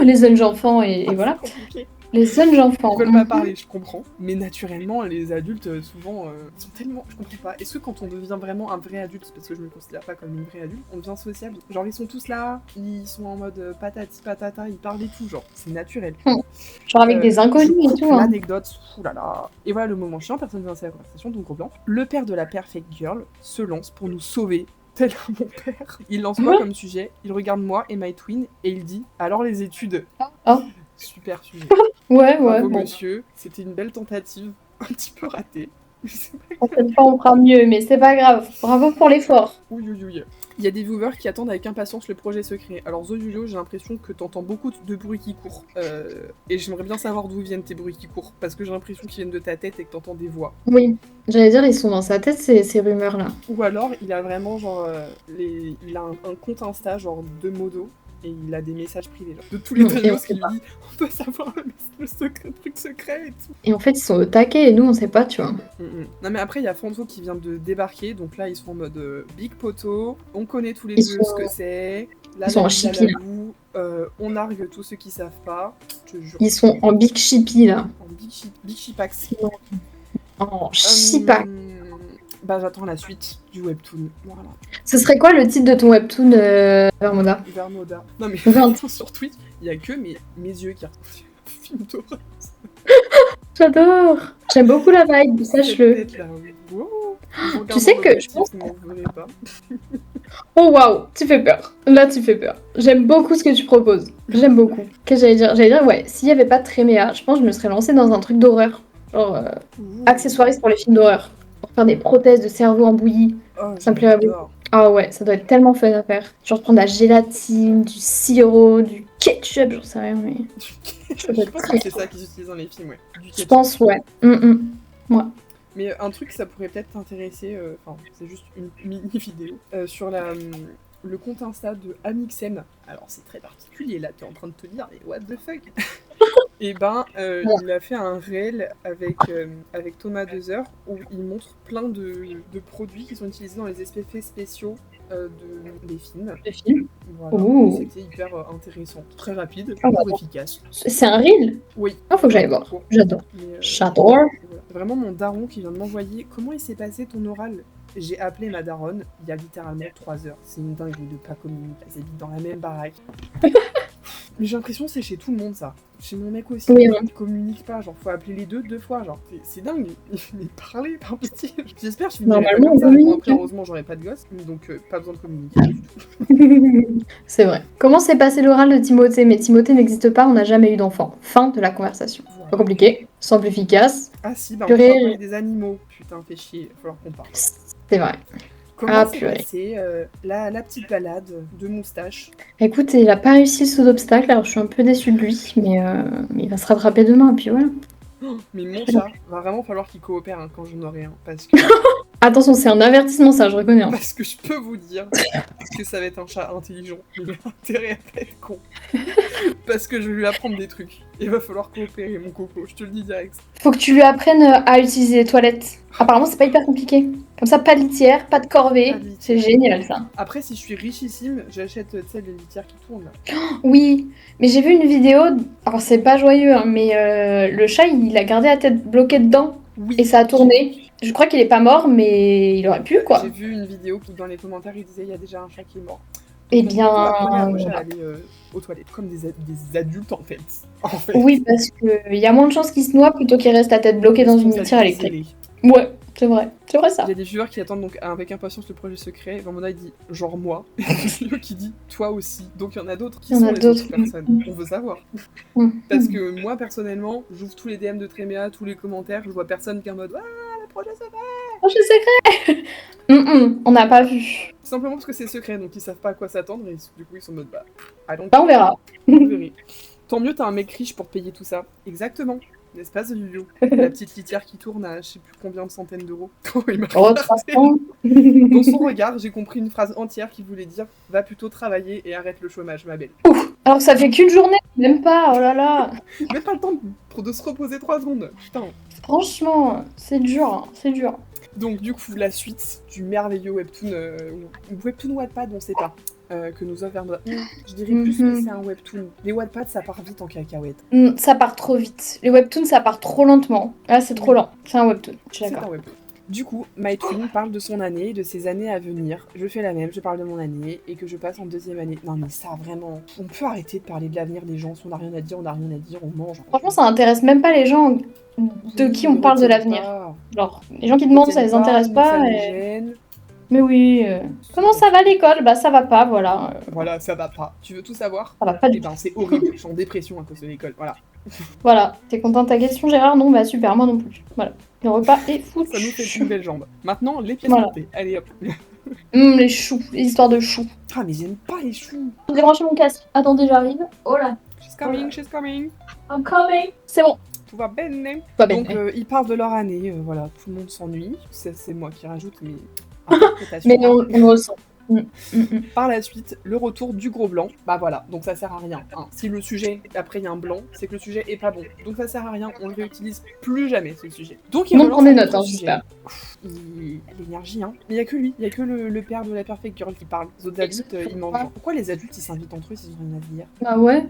Les jeunes enfants et voilà. Les jeunes enfants. Ils veulent pas parler, je comprends. Mais naturellement, les adultes, souvent, sont tellement... Je comprends pas. Est-ce que quand on devient vraiment un vrai adulte, parce que je me considère pas comme une vraie adulte, on devient sociable? Genre, ils sont tous là, ils sont en mode patati patata, ils parlent et tout, genre, c'est naturel. Genre avec des inconnus et tout. L'anecdote, oulala. Et voilà le moment chiant, personne ne veut lancer la conversation, donc gros blanc. Le père de la Perfect Girl se lance pour nous sauver. Tel mon père. Il lance quoi comme sujet? Il regarde moi et my twin et il dit alors les études. Oh. Super sujet. Ouais, Bravo, bon. monsieur, c'était une belle tentative, un petit peu ratée. Peut-être pas on fera mieux, mais c'est pas grave. Bravo pour l'effort. Oui. Il y a des viewers qui attendent avec impatience le projet secret. Alors Zoyoyo, j'ai l'impression que t'entends beaucoup de bruits qui courent. Et j'aimerais bien savoir d'où viennent tes bruits qui courent. Parce que j'ai l'impression qu'ils viennent de ta tête et que t'entends des voix. Oui, j'allais dire, ils sont dans sa tête ces rumeurs-là. Ou alors, il a vraiment genre... il a un compte Insta, genre de modo. Et il a des messages privés, genre, de tous les trailers qui lui dit on doit savoir le truc secret et tout. Et en fait, ils sont au taquet et nous, on sait pas, tu vois. Non, mais après, il y a Fanzo qui vient de débarquer, donc là, ils sont en mode big poteau, on connaît tous les deux ce que c'est. Là, ils sont en chippy, on nargue tous ceux qui savent pas, je te jure. Ils sont en big chippy, là. En big chipax. En chipax. Bah, j'attends la suite du webtoon. Voilà. Ce serait quoi le titre de ton webtoon, Vermoda? Vermoda. Non, mais sur Twitch, il y a que mes yeux qui regardent un film d'horreur. J'adore. J'aime beaucoup la vibe, sache-le. Wow. Tu sais que je pense... pas. Oh waouh, tu fais peur. Là, tu fais peur. J'aime beaucoup ce que tu proposes. J'aime beaucoup. Qu'est-ce que j'allais dire? J'allais dire, ouais, s'il y avait pas de Tréméa, je pense que je me serais lancée dans un truc d'horreur. Genre, accessoiriste pour les films d'horreur. Pour faire des prothèses de cerveau en bouillie. Ça me plairait beaucoup. Ah ouais, ça doit être tellement fun à faire. Genre prendre de la gélatine, du sirop, du ketchup, j'en sais rien, mais... Je pense que c'est ça qu'ils utilisent dans les films, ouais. Je pense, ouais. Ouais. Mais un truc, ça pourrait peut-être t'intéresser, enfin, c'est juste une mini-vidéo, sur le compte Insta de Amixem. Alors, c'est très particulier, là, t'es en train de te dire, mais what the fuck. Et ben, Ouais. il a fait un réel avec Thomas Dezer où il montre plein de produits qui sont utilisés dans les effets spéciaux des films. Le film. Voilà. Ouh. Et c'était hyper intéressant, très rapide, Ah bah. pour efficace. C'est un reel? Oui. Ah, faut que j'aille voir. J'adore. Mais, J'adore. voilà. Vraiment mon daron qui vient de m'envoyer comment il s'est passé ton oral. J'ai appelé ma daronne il y a littéralement 3 heures. C'est une dinguerie de pas communiquer. Elles habitent dans la même baraque. Mais j'ai l'impression que c'est chez tout le monde ça. Chez mon mec aussi, Oui, ils communiquent pas. Genre, faut appeler les deux fois. Genre, c'est dingue. Mais parler par pitié. J'espère que je finirai pas Normalement, comme ça. on Bon, communique, après, hein. heureusement, j'aurai pas de gosse. Donc, pas besoin de communiquer. C'est vrai. Comment s'est passé l'oral de Timothée? Mais Timothée n'existe pas, on n'a jamais eu d'enfant. Fin de la conversation. Voilà. Pas compliqué, simple, efficace. Ah si, bah on Purée. va parler des animaux. Putain, fait chier. Il va falloir qu'on parle. C'est vrai. Comment s'est purée. passée la petite balade de moustache? Écoute, il a pas réussi le saut d'obstacle, alors je suis un peu déçue de lui, mais il va se rattraper demain, et puis voilà. Mais mon chat, va vraiment falloir qu'il coopère hein, quand j'en aurai un. Parce que, Attention, c'est un avertissement, ça, je reconnais. Hein. parce que je peux vous dire que ça va être un chat intelligent. Il a intérêt à pas être con. Parce que je vais lui apprendre des trucs. Il va falloir coopérer, mon coco. Je te le dis direct. Faut que tu lui apprennes à utiliser les toilettes. Apparemment, c'est pas hyper compliqué. Comme ça, pas de litière, pas de corvée. Pas de litière. C'est génial, ça. Après, si je suis richissime, j'achète, tu sais, les litières qui tournent là. Oui, mais j'ai vu une vidéo, alors c'est pas joyeux, hein, mais le chat, il a gardé la tête bloquée dedans, Oui. et ça a tourné. Je crois qu'il est pas mort, mais il aurait pu, quoi. J'ai vu une vidéo qui, dans les commentaires, il disait il y a déjà un chat qui est mort. Eh Donc, bien, apprenez à vos chats à voilà. aller aux toilettes, comme des adultes en fait. Oui, parce qu'il y a moins de chances qu'il se noie plutôt qu'il reste la tête bloquée dans une litière électrique. Ouais, c'est vrai ça. Il y a des viewers qui attendent donc avec impatience le projet secret. Vamona il dit genre moi. Et un vidéo qui dit toi aussi. Donc il y en a d'autres. Qui Il y en sont a les d'autres. autres personnes? On veut savoir. Parce que moi personnellement, j'ouvre tous les DM de Tréméa, tous les commentaires, je vois personne qui est en mode ah le projet secret. Projet secret. On n'a pas vu. Tout simplement parce que c'est secret, donc ils savent pas à quoi s'attendre et du coup ils sont en mode bah I don't Bah, on verra. On verra. Tant mieux t'as un mec riche pour payer tout ça. Exactement. N'est-ce pas, The Yu-Yu? La petite litière qui tourne à je sais plus combien de centaines d'euros. Oh, il m'a Oh, regardé. 300. Dans son regard, j'ai compris une phrase entière qui voulait dire « Va plutôt travailler et arrête le chômage, ma belle. Alors que ça fait qu'une journée, même pas, oh là là. » Même pas le temps de se reposer 3 secondes. Putain. Franchement, c'est dur, hein, c'est dur. Donc du coup, la suite du merveilleux webtoon, webtoon Wattpad, on sait pas, que nous offre Hermona. Je dirais plus que c'est un webtoon. Les Wattpad, ça part vite en cacahuète. Ça part trop vite. Les webtoons, ça part trop lentement. Là, c'est trop lent. C'est un webtoon, je suis C'est d'accord. un webtoon. Du coup, MyTwin parle de son année, de ses années à venir. Je fais la même, je parle de mon année et que je passe en deuxième année. Non mais ça, vraiment, on peut arrêter de parler de l'avenir des gens. Si on n'a rien à dire, on n'a rien à dire, on mange. Franchement, ça intéresse même pas les gens de qui on parle de l'avenir. Genre, les gens qui demandent, ça les intéresse pas. Ça et- me gêne. Mais oui. Comment ça va l'école? Bah, ça va pas, voilà. Voilà, ça va pas. Tu veux tout savoir? Ça va pas du Eh tout. ben, c'est horrible. Je suis en dépression à cause de l'école. Voilà. Voilà. T'es content de ta question, Gérard? Non, bah super, moi non plus. Voilà. Le repas est foutu. Ça nous fait une belle jambe. Maintenant, les pièces Voilà. montées. Allez hop. Les choux, les histoires de choux. Ah, mais j'aime pas les choux. J'ai débranché mon casque. Attendez, j'arrive. Oh là. She's coming, she's coming. I'm coming. C'est bon. Tout va bene. Pas bien. Donc, ils parlent de leur année. Voilà, tout le monde s'ennuie. C'est moi qui rajoute, mais. interprétation. Mais on le ressent. Par la suite, le retour du gros blanc. Bah voilà, donc ça sert à rien. Hein. Si le sujet, après il y a un blanc, c'est que le sujet est pas bon. Donc ça sert à rien, on le réutilise plus jamais ce sujet. Donc il Non, relance prends des un notes, autre hein, sujet. j'espère. L'énergie, hein. Mais il y a que lui, il y a que le père de la perfect girl qui parle. Les autres adultes, ils mangent. Pourquoi les adultes ils s'invitent entre eux s'ils ont rien à dire? Bah ouais.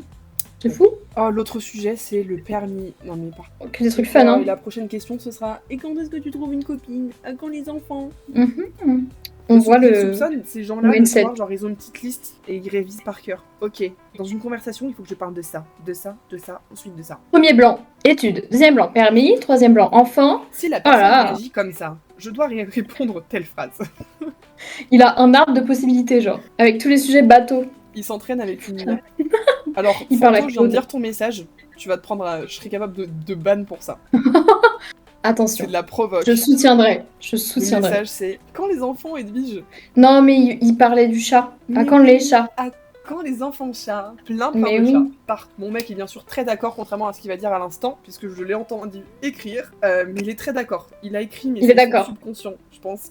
C'est fou. Oh, l'autre sujet, c'est le permis. Non mais par contre. Que des trucs fun, hein. La prochaine question, ce sera et quand est-ce que tu trouves une copine? À quand les enfants? On voit Je le. soupçonne, ces gens-là, le le mindset. soir, genre ils ont une petite liste et ils révisent par cœur. Ok, dans une conversation, il faut que je parle de ça, ensuite de ça. Premier blanc, études. Deuxième blanc, permis. Troisième blanc, enfant. Si la personne Voilà. réagit comme ça, je dois répondre telle phrase. Il a un arbre de possibilités, genre. Avec tous les sujets bateaux. Il s'entraîne avec une mina. Alors, Il parle Franco, avec je viens de Claude. lire ton message, tu vas te prendre je serai capable de ban pour ça. C'est Attention. de la provoque. Je soutiendrai. Je Le soutiendrai. message c'est quand les enfants Edwige? Non, mais il parlait du chat. À Mais quand les chats? Quand les enfants chats, plein par Mais de oui. chats, partent. Mon mec est bien sûr très d'accord, contrairement à ce qu'il va dire à l'instant, puisque je l'ai entendu écrire, mais il est très d'accord. Il a écrit, mais Il est c'est d'accord. son subconscient, je pense,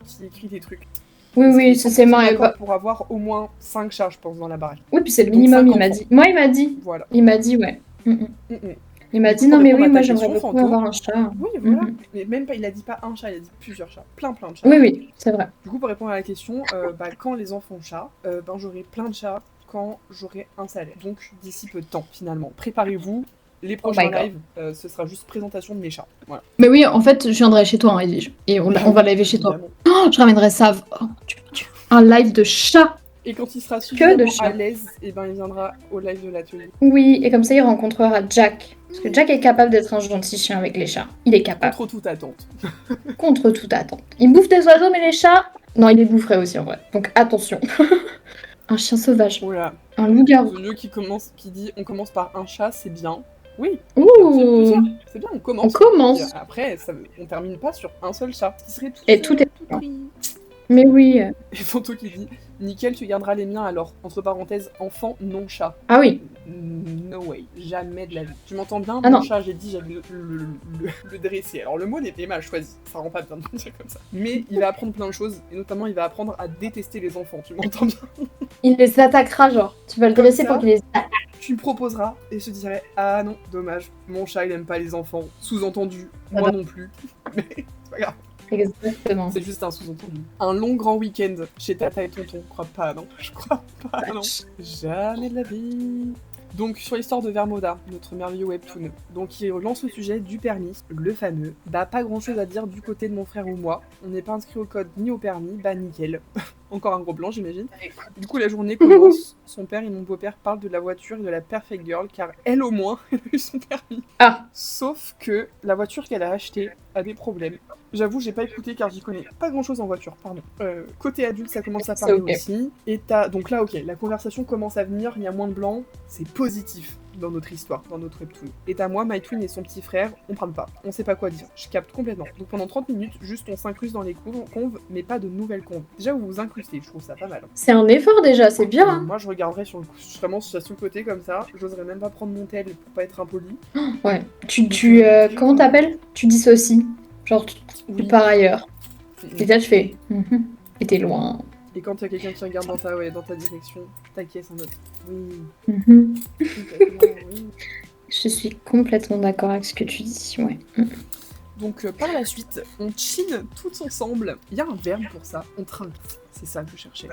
qui écrit des trucs. Oui, Parce oui, qu'il ça est c'est marrant. d'accord pour avoir au moins 5 chats, je pense, dans la baraque. Oui, puis c'est le Donc, minimum, 5 il m'a enfants. dit. Moi, il m'a dit. Voilà. Il m'a dit, ouais. Mm. Mm, mm. Il m'a Du dit coup, non pour mais répondre oui, à moi ta j'aimerais question, beaucoup Fanto, avoir un chat. oui, voilà. Mm. Mais même pas, il a dit pas un chat, il a dit plusieurs chats. Plein de chats. Oui, oui, c'est vrai. Du coup, pour répondre à la question, quand les enfants chats, j'aurai plein de chats quand j'aurai un salaire. Donc, d'ici peu de temps, finalement. Préparez-vous. Les Oh prochains my god. lives, ce sera juste présentation de mes chats. Voilà. Mais oui, en fait, je viendrai chez toi, hein, Edwige. Et on va live chez toi. Évidemment. Oh, je ramènerai ça. Oh, un live de chat. Et quand il sera Que de suffisamment à chats. l'aise, il viendra au live de l'atelier. Oui, et comme ça, il rencontrera Jack. Parce que Jack est capable d'être un gentil chien avec les chats. Il est capable. Contre toute attente. Contre toute attente. Il bouffe des oiseaux, mais les chats... Non, il les boufferait aussi, en vrai. Donc, attention. Un chien sauvage. Voilà. Un loup-garou. Ce vieux qui dit on commence par un chat, c'est bien. Oui, Ouh. c'est bien, on On commence. commence. Et après, on termine pas sur un seul chat. Ce serait tout Et tout est tout pris. Mais oui. Et Fanto qui dit nickel, tu garderas les miens alors. Entre parenthèses, enfant, non chat. Ah oui. No way, jamais de la vie. Tu m'entends bien? Ah Mon non. chat, j'ai dit, j'allais le dresser. Alors le mot n'était mal choisi, ça rend pas bien de le dire comme ça. Mais il va apprendre plein de choses, et notamment il va apprendre à détester les enfants, tu m'entends bien? Il les attaquera, genre. Tu vas le Comme dresser ça. pour qu'il les attaque. Tu me proposeras, et je te dirais, ah non, dommage, mon chat il aime pas les enfants. Sous-entendu, Ah moi bah. non plus. Mais c'est pas grave. Exactement. C'est juste un sous-entendu. Un long grand week-end chez Tata et Tonton. Crois pas, non? Je crois pas, non. Jamais de la vie. Donc, sur l'histoire de Vermoda, notre merveilleux webtoon. Donc, il lance le sujet du permis, le fameux. Bah, pas grand chose à dire du côté de mon frère ou moi. On n'est pas inscrit au code ni au permis, bah nickel. Encore un gros blanc, j'imagine. Du coup, la journée commence. Son père et mon beau-père parlent de la voiture et de la Perfect Girl, car elle, au moins, elle a eu son permis. Ah. Sauf que la voiture qu'elle a achetée a des problèmes. J'avoue, j'ai pas écouté car j'y connais pas grand chose en voiture, pardon. Côté adulte, ça commence à parler okay. aussi. Et donc là, ok, la conversation commence à venir, il y a moins de blanc, c'est positif dans notre histoire, dans notre webtoon. Et t'as moi, My Twin et son petit frère, on parle pas, on sait pas quoi dire, je capte complètement. Donc pendant 30 minutes, juste on s'incruste dans les conves, mais pas de nouvelles conves. Déjà, vous vous incrustez, je trouve ça pas mal. C'est un effort déjà, c'est bien. Hein. Moi, je regarderais sur le coup, vraiment sur le côté comme ça, j'oserais même pas prendre mon tel pour pas être impoli. Ouais, comment t'appelles? Tu dissocies. Genre, oui. Par ailleurs. Et là, je fais. Et t'es loin. Et quand il y a quelqu'un qui regarde dans ta direction, t'inquiète en mode. Oui. Oui. Je suis complètement d'accord avec ce que tu dis, ouais. Donc par la suite, on chine tous ensemble. Il y a un verbe pour ça, on trinque. C'est ça que je cherchais.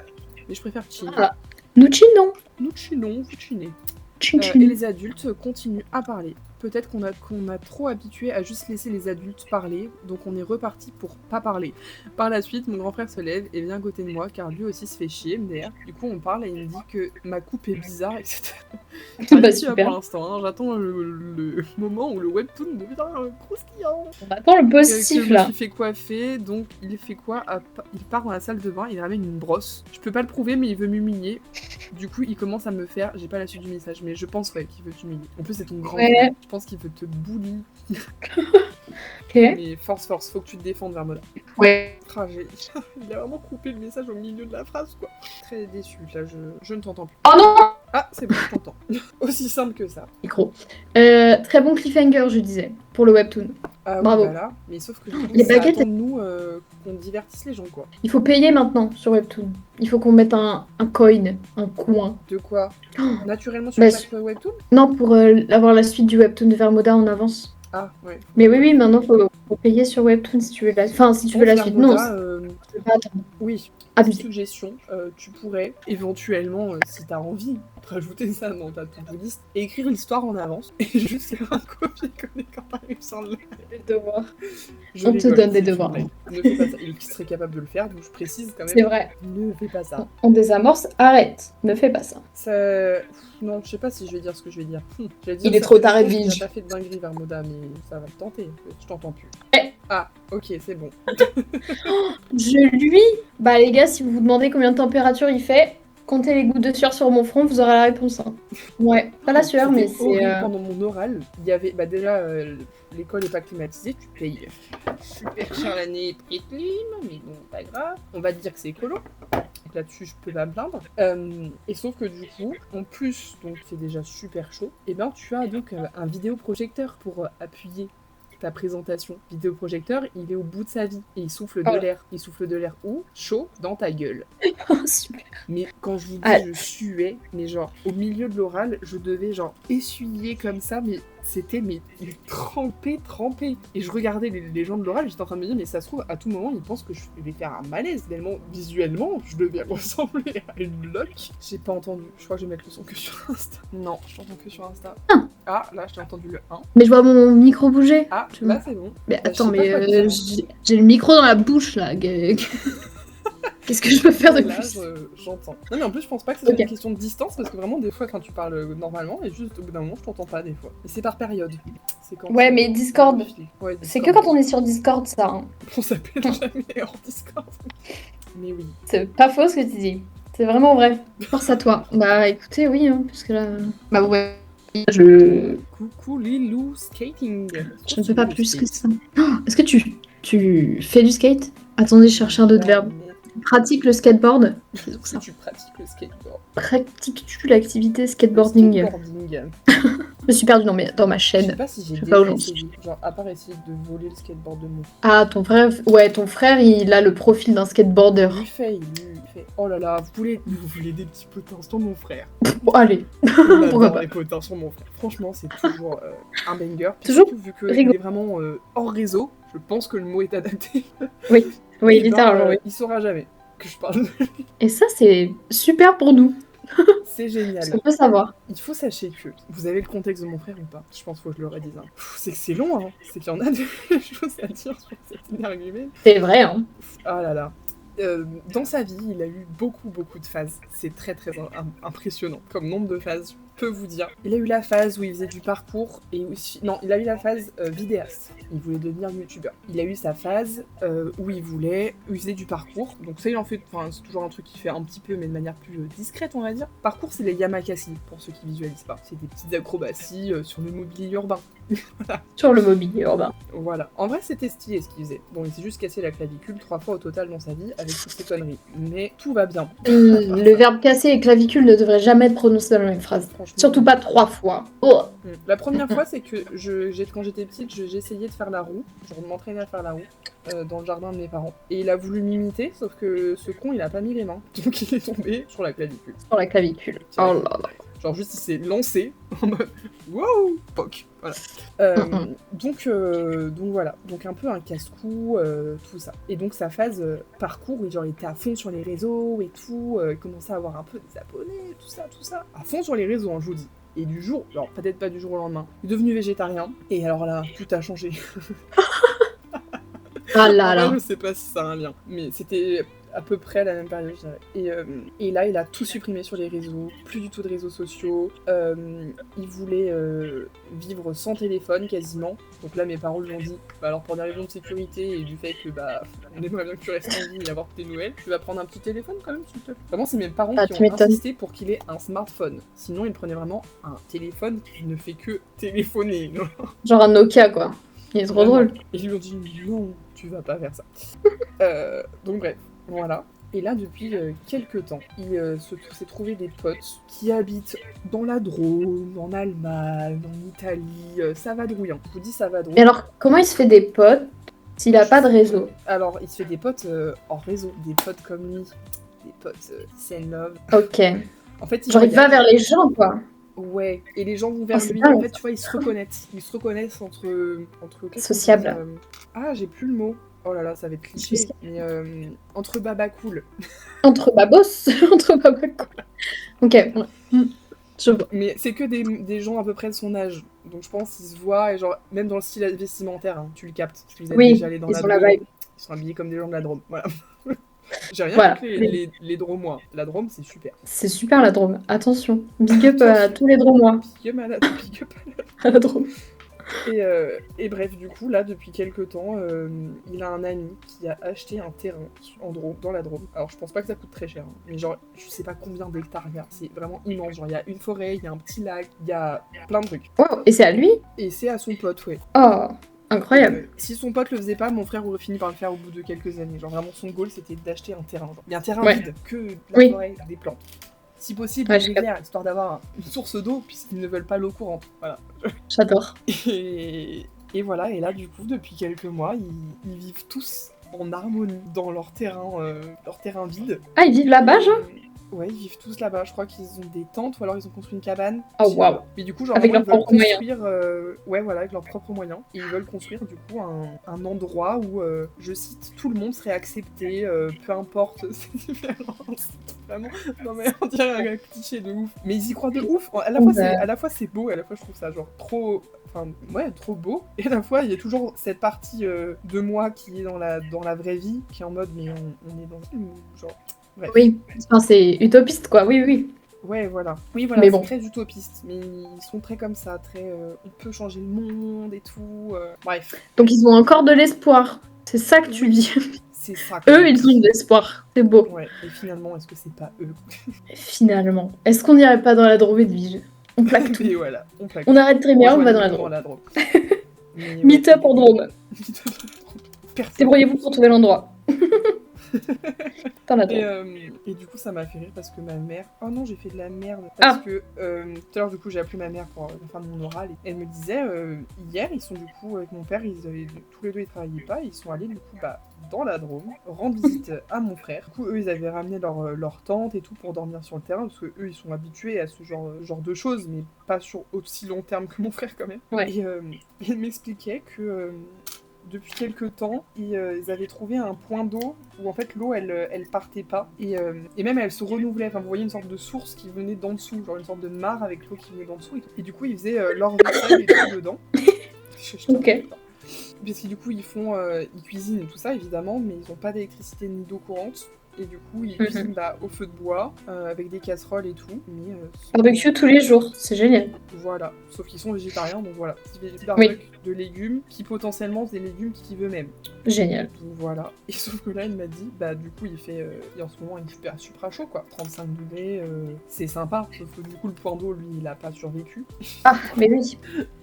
Mais je préfère chine. Ah. Nous chinons. Nous chinons, vous chinez. Chin. Et les adultes continuent à parler. Peut-être qu'on a trop habitué à juste laisser les adultes parler, donc on est reparti pour pas parler. Par la suite, mon grand frère se lève et vient à côté de moi, car lui aussi se fait chier, MDR. Du coup, on parle et il me dit que ma coupe est bizarre, etc. Bah, super. Pour l'instant, hein, j'attends le moment où le webtoon devient croustillant. On attend le positif, là. Je me suis fait coiffer, donc il fait quoi? Il part dans la salle de bain, il ramène une brosse. Je peux pas le prouver, mais il veut m'humilier. Du coup, il commence à me faire... J'ai pas la suite du message, mais je pense qu'il veut t'humilier. En plus, c'est ton grand frère. Je pense qu'il veut te bully. Ok. Mais force, faut que tu te défendes, Vermoda. Ouais. Il a vraiment coupé le message au milieu de la phrase, quoi. Très déçu, là, je ne t'entends plus. Oh non! Ah, c'est bon, je t'entends. Aussi simple que ça. Micro. Très bon cliffhanger, je disais, pour le webtoon. Ah, bravo. Oui, voilà. Mais sauf que les baguettes, attend de nous qu'on divertisse les gens, quoi. Il faut payer maintenant sur webtoon. Il faut qu'on mette un coin, un coin. De quoi? Naturellement sur chaque webtoon? Non, pour avoir la suite du webtoon de Vermoda en avance. Ah, ouais. Mais oui, maintenant, faut payer sur webtoon si tu veux la suite. Enfin, si tu veux la suite, non. Je peux pas attendre. Oui. Suggestion, tu pourrais éventuellement, si t'as envie, rajouter ça dans ta to-do list et écrire l'histoire en avance et juste faire un copier-coller quand t'arrives sur le devoirs. On te donne des devoirs. Ne fais pas ça. Il serait capable de le faire, donc je précise quand même. C'est vrai. Ne fais pas ça. On désamorce, arrête. Ne fais pas ça. Non, je sais pas si je vais dire ce que je vais dire. Il est trop tard, Edwige. J'ai pas fait de dinguerie, Vermoda, mais ça va te tenter. Je t'entends plus. Ah, ok, c'est bon. Bah les gars, si vous vous demandez combien de température il fait, comptez les gouttes de sueur sur mon front, vous aurez la réponse. Hein. Ouais, pas la sueur, mais c'est... Pendant mon oral, il y avait... Bah déjà, l'école n'est pas climatisée, tu payes super cher l'année prix clim, mais bon, pas grave. On va te dire que c'est écolo. Donc là-dessus, je peux pas me plaindre. Et sauf que du coup, en plus, donc c'est déjà super chaud, et ben tu as donc un vidéoprojecteur pour appuyer ta présentation vidéoprojecteur, il est au bout de sa vie et il souffle de l'air. Il souffle de l'air où? Chaud dans ta gueule. Super. Mais quand je vous dis, je suais, mais genre, au milieu de l'oral, je devais genre essuyer comme ça, mais c'était trempé. Et je regardais les gens de l'oral, j'étais en train de me dire, mais ça se trouve, à tout moment, ils pensent que je vais faire un malaise, tellement visuellement, je devais ressembler à une loque. J'ai pas entendu, je crois que je vais mettre le son que sur Insta. Non, je t'entends que sur Insta. Ah, là, je t'ai entendu le 1. Mais je vois mon micro bouger. Ah, là, c'est bon. Mais attends, mais j'ai le micro dans la bouche, là. Qu'est-ce que je peux faire de plus? J'entends. Non, mais en plus, je pense pas que c'est une question de distance, parce que vraiment, des fois, quand tu parles normalement, et juste au bout d'un moment, je t'entends pas, des fois. Et c'est par période. Ouais, mais Discord. C'est que quand on est sur Discord, ça. Hein. On s'appelle jamais hors Discord. Mais oui. C'est pas faux ce que tu dis. C'est vraiment vrai. Force à toi. Bah, écoutez, oui, hein, parce que là... Bah, ouais. Coucou Lilou Skating. Je ne fais pas plus que ça. Oh, est-ce que tu fais du skate? Attendez, je cherche un autre verbe. Pratique le skateboard. Tu pratiques le skateboard. Pratiques-tu l'activité skateboarding? Je me suis perdue dans ma chaîne. Je sais pas si j'ai déjà essayé. Genre, à part essayer de voler le skateboard de mon. Ah, ton frère, il a le profil d'un skateboarder. Il fait. Oh là là, vous voulez des petits potins sur mon frère. Bon, allez. Pourquoi pas les potins sur mon frère. Franchement, c'est toujours un banger. Puis Toujours surtout, vu qu'il est vraiment hors réseau, je pense que le mot est adapté. Oui, littéralement, oui. Il saura jamais que je parle de lui. Et ça, c'est super pour nous. C'est génial. Parce qu'on peut savoir. Il faut sachez que vous avez le contexte de mon frère ou pas? Je pense qu'il faut que je le redise. Hein. C'est que c'est long, hein. C'est qu'il y en a des choses à dire sur cet énergumène. C'est vrai, hein. Ah là là. Dans sa vie, il a eu beaucoup de phases. C'est très impressionnant. Comme nombre de phases, je peux vous dire. Il a eu la phase où il faisait du parcours et aussi... Non, il a eu la phase vidéaste. Il voulait devenir youtubeur. Il a eu sa phase où il faisait du parcours. Donc ça, il en fait... Enfin, c'est toujours un truc qu'il fait un petit peu, mais de manière plus discrète, on va dire. Parcours, c'est les yamakasi, pour ceux qui visualisent pas. C'est des petites acrobaties sur le mobilier urbain. Voilà. Sur le mobilier urbain. Voilà. En vrai, c'était stylé ce qu'il faisait. Bon, il s'est juste cassé la clavicule 3 fois au total dans sa vie avec toutes ces conneries. Mais tout va bien. Le verbe casser et clavicule ne devrait jamais être prononcé dans la même phrase. Surtout pas 3 fois. Oh. La première fois, c'est que quand j'étais petite, j'essayais de faire la roue. Je m'entraînais à faire la roue dans le jardin de mes parents. Et il a voulu m'imiter, sauf que ce con, il a pas mis les mains. Donc il est tombé sur la clavicule. Sur la clavicule. Oh là là. Genre juste il s'est lancé en mode wow, poc, voilà. Donc voilà, donc un peu un casse-cou, tout ça. Et donc sa phase parcours, où genre il était à fond sur les réseaux et tout, il commençait à avoir un peu des abonnés, tout ça, à fond sur les réseaux, hein, je vous dis. Et du jour, alors peut-être pas du jour au lendemain, il est devenu végétarien, et alors là, tout a changé. Ah là là. Je sais pas si ça a un lien, mais c'était à peu près à la même période, je dirais. Et là, il a tout supprimé sur les réseaux, plus du tout de réseaux sociaux. Il voulait vivre sans téléphone quasiment. Donc là, mes parents lui ont dit, bah alors pour des raisons de sécurité et du fait que bah on aimerait bien que tu restes en vie et avoir tes nouvelles, tu vas prendre un petit téléphone quand même, s'il te plaît. Vraiment, c'est mes parents qui ont insisté pour qu'il ait un smartphone. Sinon, il prenait vraiment un téléphone qui ne fait que téléphoner. Genre un Nokia, quoi. Il est trop drôle. Et ils lui ont dit, non, tu vas pas faire ça. Donc bref. Voilà. Et là, depuis quelques temps, il s'est trouvé des potes qui habitent dans la Drôme, en Allemagne, en Italie. Ça vadrouillant. Je vous dis ça vadrouille. Et alors, comment il se fait des potes s'il a pas de réseau? Alors, il se fait des potes en réseau. Des potes comme lui. Des potes Send Love. Ok. En fait, genre, il va vers les gens, quoi. Ouais, et les gens vont vers lui. En fait, tu vois, ils se reconnaissent. Ils se reconnaissent entre sociables. Ah, j'ai plus le mot. Oh là là, ça va être cliché, mais entre baba cool. Entre babos. Entre baba cool. Ok. Je vois. Mais c'est que des gens à peu près de son âge. Donc je pense qu'ils se voient, et genre, même dans le style vestimentaire, hein, tu le captes. Si vous êtes déjà allé dans la Drôme, ils sont habillés comme des gens de la Drôme. Voilà. J'ai rien contre les Dromois. La Drôme, c'est super. C'est super la Drôme. Attention. Big up à tous les Dromois. Big up à la Drôme. Et bref, du coup, là, depuis quelques temps, il a un ami qui a acheté un terrain dans la Drôme. Alors, je pense pas que ça coûte très cher, hein, mais genre, je sais pas combien d'hectares il y a. C'est vraiment immense. Genre, il y a une forêt, il y a un petit lac, il y a plein de trucs. Oh, et c'est à lui? Et c'est à son pote, ouais. Oh, incroyable. Si son pote le faisait pas, mon frère aurait fini par le faire au bout de quelques années. Genre, vraiment, son goal, c'était d'acheter un terrain. Genre. Il y a un terrain vide, que de la forêt, des plantes. Si possible, rivière, histoire d'avoir une source d'eau, puisqu'ils ne veulent pas l'eau courante. Voilà. J'adore. Et Et voilà, et là, du coup, depuis quelques mois, ils vivent tous en harmonie dans leur terrain vide. Ah, ils vivent là-bas, genre? Ouais, ils vivent tous là-bas. Je crois qu'ils ont des tentes ou alors ils ont construit une cabane. Oh, waouh. Mais du coup, genre, Avec vraiment, leurs ils veulent propres moyens. construire. Ouais, voilà, avec leurs propres moyens. Et ils veulent construire, du coup, un endroit où, je cite, tout le monde serait accepté, peu importe ses différences. Vraiment. Non, mais on dirait un cliché de ouf. Mais ils y croient de ouf. À la fois, c'est beau, et à la fois, je trouve ça, genre, trop. Enfin, ouais, trop beau. Et à la fois, il y a toujours cette partie de moi qui est dans la vraie vie, qui est en mode, mais on est dans le film, genre. Bref. Oui, enfin, c'est utopiste, quoi, oui. Ouais, voilà. Oui, voilà, mais bon. c'est très utopiste, mais ils sont très comme ça, très... on peut changer le monde et tout, bref. Donc ils ont encore de l'espoir, c'est ça que tu dis. C'est ça. Eux, ils ont de l'espoir, c'est beau. Ouais, et finalement, est-ce que c'est pas eux? Finalement. Est-ce qu'on n'irait pas dans la Drôme et de Vige? On plaque tout. Et voilà, on plaque. On arrête Trémère, on va dans la Drôme. Meet-up en Drôme. Débrouillez-vous pour trouver l'endroit. Et du coup, ça m'a fait rire parce que ma mère... Oh non, j'ai fait de la merde. Parce que tout à l'heure, du coup, j'ai appelé ma mère pour la fin de mon oral. Et elle me disait, hier, ils sont du coup, avec mon père, tous les deux, ils travaillaient pas. Ils sont allés, du coup, dans la Drôme, rendre visite à mon frère. Du coup, eux, ils avaient ramené leur tente et tout pour dormir sur le terrain. Parce que eux, ils sont habitués à ce genre de choses, mais pas sur aussi long terme que mon frère, quand même. Ouais. Et il m'expliquait que... depuis quelques temps, ils avaient trouvé un point d'eau où en fait l'eau elle partait pas et même elle se renouvelait. Enfin, vous voyez une sorte de source qui venait d'en dessous, genre une sorte de mare avec l'eau qui venait d'en dessous. Et du coup, ils faisaient leur vaisselle et tout dedans. Ok. Parce que du coup, ils cuisinent et tout ça évidemment, mais ils ont pas d'électricité ni d'eau courante. Et du coup, ils cuisinent au feu de bois, avec des casseroles et tout. Mais, barbecue tous les jours, c'est génial. Voilà, sauf qu'ils sont végétariens, donc voilà. Petit barbecue de légumes, qui potentiellement c'est des légumes qu'ils veulent même. Génial. Donc voilà. Et sauf que là, il m'a dit, du coup, il en ce moment, il fait super chaud, quoi. 35 degrés, c'est sympa. Sauf que du coup, le point d'eau, lui, il a pas survécu. Ah, mais oui.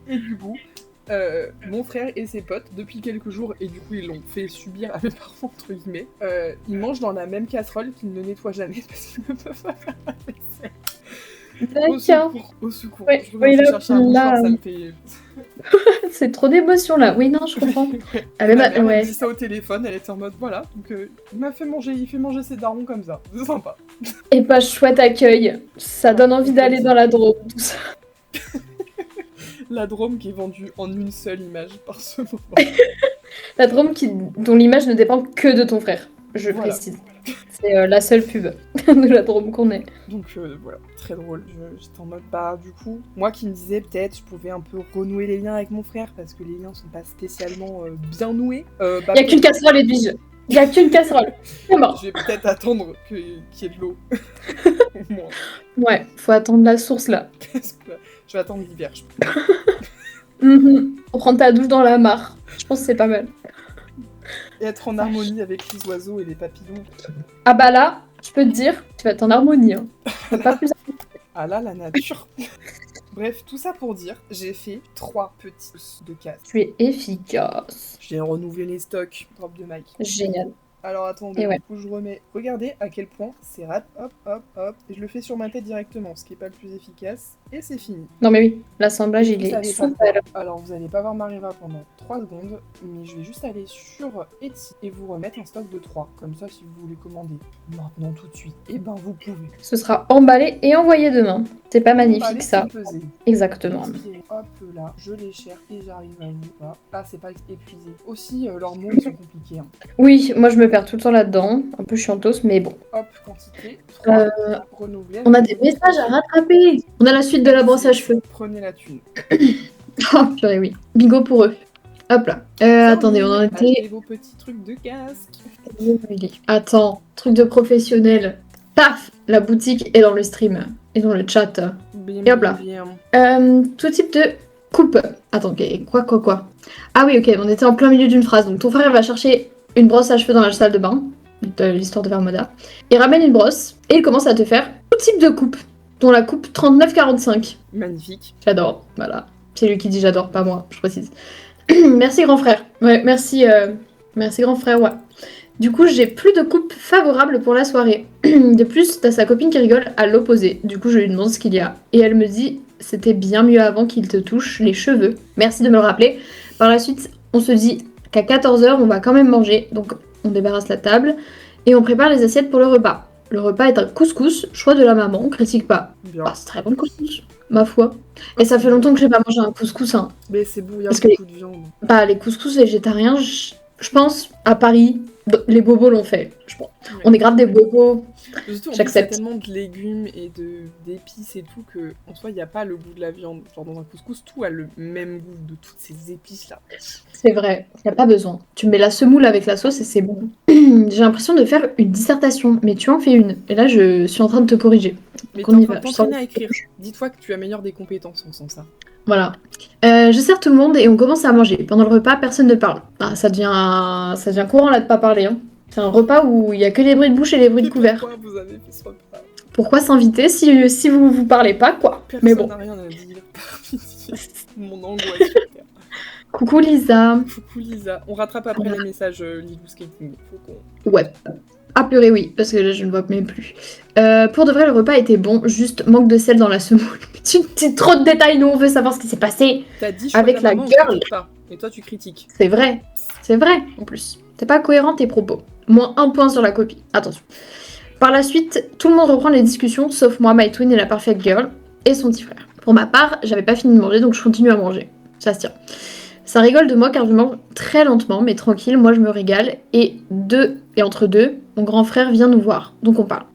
Et du coup... mon frère et ses potes, depuis quelques jours, et du coup ils l'ont fait subir à mes parents, entre guillemets, ils mangent dans la même casserole qu'ils ne nettoient jamais parce qu'ils ne peuvent pas faire la vaisselle. D'accord. Au secours. Ouais, je vais chercher un mouchoir, ça me fait... C'est trop d'émotions là. Oui, non, je comprends. Elle m'a dit ça au téléphone, elle était en mode voilà, donc il fait manger ses darons comme ça, c'est sympa. Et chouette accueil, ça donne envie d'aller dans la Drôme, tout ça. La Drôme qui est vendue en une seule image par ce moment. La Drôme dont l'image ne dépend que de ton frère, je précise. C'est la seule pub de la Drôme qu'on ait. Donc voilà, très drôle. J'étais en mode, du coup, moi qui me disais peut-être je pouvais un peu renouer les liens avec mon frère parce que les liens sont pas spécialement bien noués. Il y a qu'une casserole et Edwige. Il y a qu'une casserole. C'est mort. Je vais peut-être attendre qu'il y ait de l'eau. Ouais, faut attendre la source là. Je vais attendre l'hiver, je pense. Pour prendre ta douche dans la mare. Je pense que c'est pas mal. Et être en harmonie avec les oiseaux et les papillons. Ah là, je peux te dire, tu vas être en harmonie. Hein. Pas plus. Ah là, la nature. Bref, tout ça pour dire, j'ai fait 3 petits de casse. Tu es efficace. J'ai renouvelé les stocks, drop de mic. Génial. Alors attendez, du coup je remets. Regardez à quel point c'est rapide, hop, et je le fais sur ma tête directement, ce qui est pas le plus efficace, et c'est fini. Non mais oui, l'assemblage il est super. Alors vous allez pas voir Mariva pendant 3 secondes, mais je vais juste aller sur Etsy et vous remettre un stock de 3. Comme ça, si vous voulez commander maintenant tout de suite, et vous pouvez. Ce sera emballé et envoyé demain. C'est pas magnifique ça. Exactement. Hop là, je les cherche et j'arrive à vous. Ah, c'est pas épuisé. Aussi, leurs mots ils sont compliqués. Hein. Oui, moi je me perds tout le temps là-dedans. Un peu chiantos, mais bon. Hop, quantité. 3, renouvelé. On a des messages à rattraper. On a la suite de la brosse à cheveux. Prenez la thune. Oh purée, oui. Bingo pour eux. Hop là. Attendez, on en était... Achetez vos petits trucs de casque. Attends, truc de professionnel. Paf, la boutique est dans le stream. Et dans le chat. Et hop là. Tout type de coupe. Attends, quoi. Ah oui, ok, on était en plein milieu d'une phrase. Donc ton frère va chercher une brosse à cheveux dans la salle de bain, de l'histoire de Vermoda. Il ramène une brosse et il commence à te faire tout type de coupe, dont la coupe 39-45. Magnifique. J'adore, voilà. C'est lui qui dit j'adore, pas moi, je précise. Merci grand frère. Ouais, merci grand frère, ouais. Du coup, j'ai plus de coupe favorable pour la soirée. De plus, t'as sa copine qui rigole à l'opposé. Du coup, je lui demande ce qu'il y a. Et elle me dit, c'était bien mieux avant qu'il te touche les cheveux. Merci de me le rappeler. Par la suite, on se dit qu'à 14h, on va quand même manger. Donc, on débarrasse la table et on prépare les assiettes pour le repas. Le repas est un couscous, choix de la maman, on critique pas. Bien. Bah, c'est très bon le couscous, ma foi. Et ça fait longtemps que j'ai pas mangé un couscous. Hein. Mais c'est bon, il y a Parce que beaucoup de viande. Bah, les couscous végétariens, je pense, à Paris, les bobos l'ont fait. Je pense. Ouais. On est grave des bobos. Surtout, il y a J'accepte. tellement de légumes et d'épices et tout que en soi, il n'y a pas le goût de la viande. Genre dans un couscous, tout a le même goût de toutes ces épices-là. C'est vrai, il n'y a pas besoin. Tu mets la semoule avec la sauce et c'est bon. J'ai l'impression de faire une dissertation, mais tu en fais une. Et là, je suis en train de te corriger. Mais Donc, t'es on en y train va. de t'entraîner à écrire. Dis-toi que tu améliores des compétences en faisant ça. Voilà. Je sers tout le monde et on commence à manger. Pendant le repas, personne ne parle. Ah, ça devient courant là de pas parler. Hein. C'est un repas où il y a que les bruits de bouche et les bruits de couverts. Pourquoi vous avez fait ce repas? Pourquoi s'inviter si vous parlez pas, quoi? Personne Mais bon. n'a rien à dire. Mon angoisse. Coucou Lisa. Coucou Lisa. On rattrape après les messages Lilou Skating. Faut qu'on... Ouais. Ah purée, oui, parce que là, je ne vois même plus. Pour de vrai, le repas était bon, juste manque de sel dans la semoule. C'est trop de détails, nous, on veut savoir ce qui s'est passé. T'as dit avec la maman, girl. Pas. Et toi, tu critiques. C'est vrai, en plus. T'es pas cohérent tes propos. Moins 1 point sur la copie, attention. Par la suite, tout le monde reprend les discussions, sauf moi, My Twin et la Perfect Girl, et son petit frère. Pour ma part, j'avais pas fini de manger, donc je continue à manger. Ça se tient. Ça rigole de moi car je mange très lentement, mais tranquille, moi je me régale. Et entre deux, mon grand frère vient nous voir, donc on parle.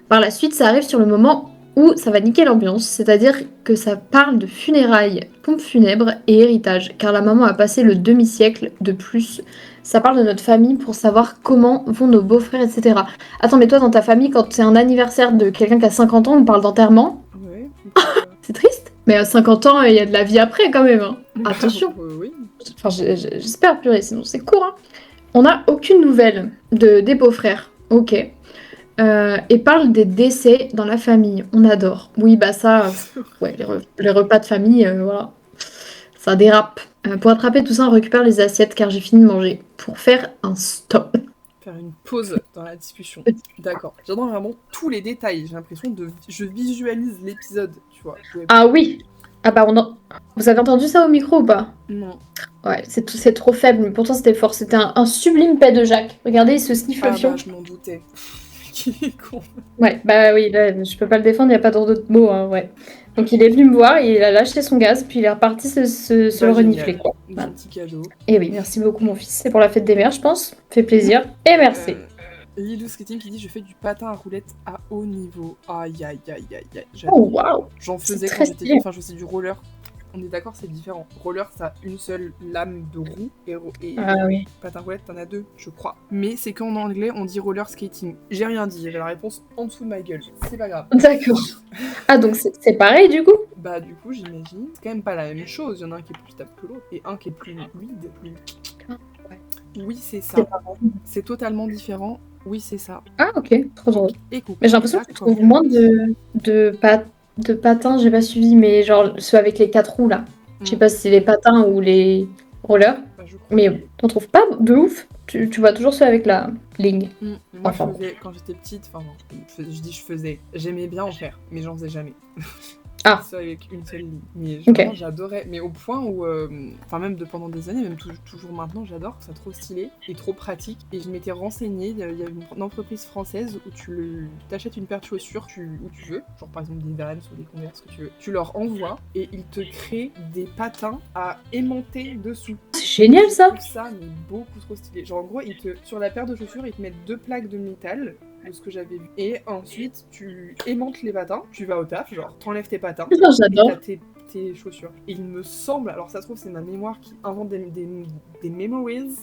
Par la suite, ça arrive sur le moment où ça va niquer l'ambiance, c'est-à-dire que ça parle de funérailles, pompes funèbres et héritage, car la maman a passé le demi-siècle de plus. Ça parle de notre famille pour savoir comment vont nos beaux-frères, etc. Attends, mais toi, dans ta famille, quand c'est un anniversaire de quelqu'un qui a 50 ans, on parle d'enterrement? Ouais. C'est triste. Mais à 50 ans, il y a de la vie après quand même. Hein. Attention. Oui. Enfin, j'espère, purée, sinon c'est court. Hein. On n'a aucune nouvelle des beaux-frères. Ok. Et parle des décès dans la famille. On adore. Oui, bah ça, ouais, les repas de famille, voilà. Ça dérape. Pour attraper tout ça, on récupère les assiettes car j'ai fini de manger. Pour faire un stop. Faire une pause dans la discussion. D'accord. J'adore vraiment tous les détails. J'ai l'impression je visualise l'épisode, tu vois. Ah oui. Ah bah vous avez entendu ça au micro ou pas? Non. Ouais, c'est trop faible, mais pourtant c'était fort. C'était un sublime paix de Jacques. Regardez, il se sniffe le fion. Bah, je m'en doutais. Qui est con. Ouais, bah oui, là, je peux pas le défendre, il n'y a pas d'autres mots, hein, ouais. Donc il est venu me voir, il a lâché son gaz, puis il est reparti se le renifler, quoi. Un petit cadeau. Et oui, merci beaucoup mon fils. C'est pour la fête des mères, je pense. Fait plaisir. Et merci. Lilou Skating qui dit je fais du patin à roulettes à haut niveau. Aïe aïe aïe aïe aïe. Oh waouh. J'en faisais quand j'étais... Enfin, je faisais du roller. On est d'accord, c'est différent. Roller, ça a une seule lame de roue. Et oui. patin roulette, t'en as deux, je crois. Mais c'est qu'en anglais, on dit roller skating. J'ai rien dit, j'avais la réponse en dessous de ma gueule. C'est pas grave. D'accord. Ah, donc c'est pareil du coup? Bah, du coup, j'imagine. C'est quand même pas la même chose. Il y en a un qui est plus stable que l'autre. Et un qui est plus fluide. Ouais. Oui, c'est ça. C'est totalement différent. Oui, c'est ça. Ah, ok. Trop drôle. Et coucou. Mais j'ai l'impression que tu trouves moins de patins, j'ai pas suivi, mais genre ceux avec les 4 roues là. Je sais pas si c'est les patins ou les rollers. Bah, mais t'en trouves pas de ouf? Tu vois toujours ceux avec la ligne. Moi, enfin, je faisais, quand j'étais petite, j'aimais bien en faire, mais j'en faisais jamais. Ah. Ça avec une seule ligne. Mais okay. J'adorais, mais au point où, même pendant des années, même toujours maintenant, j'adore, c'est trop stylé et trop pratique. Et je m'étais renseignée, il y a une entreprise française où t'achètes une paire de chaussures où tu veux, genre par exemple des Vans ou des Converse, que tu veux. Tu leur envoies et ils te créent des patins à aimanter dessous. C'est génial ça! Je trouve ça mais beaucoup trop stylé. Genre en gros, sur la paire de chaussures, ils te mettent 2 plaques de métal, de ce que j'avais vu. Et ensuite, tu aimantes les patins, tu vas au taf, genre t'enlèves tes patins, j'adore. et t'as tes chaussures. Et il me semble, alors ça se trouve c'est ma mémoire qui invente des memories,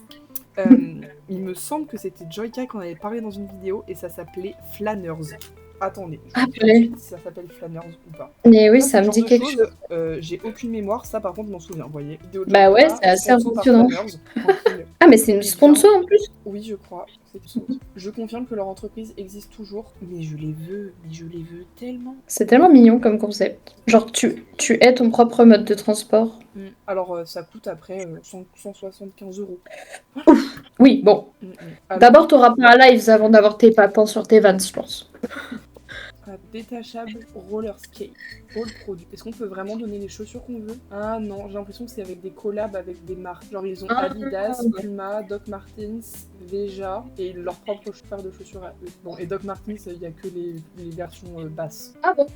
il me semble que c'était Joyka qu'on avait parlé dans une vidéo et ça s'appelait Flanners. Attendez, je vais si ça s'appelle Flanners ou pas. Mais oui, ça me dit quelque chose. J'ai aucune mémoire, ça par contre je m'en souviens, vous voyez. Bah ouais, c'est assez impressionnant. Ah mais c'est une sponsor en plus? Oui, je crois. Je confirme que leur entreprise existe toujours, mais je les veux tellement. C'est tellement mignon comme concept. Genre tu es ton propre mode de transport. Alors ça coûte après 175 €. Ouf. Oui, bon. D'abord t'auras pas un live avant d'avoir tes patins sur tes Vans, je pense. Détachable roller skate. All produit. Est-ce qu'on peut vraiment donner les chaussures qu'on veut? Ah non, j'ai l'impression que c'est avec des collabs avec des marques. Genre ils ont Adidas, Puma, Doc Martens, Veja et leur propre paire de chaussures à eux. Bon, et Doc Martens, il y a que les versions basses. Ah bon?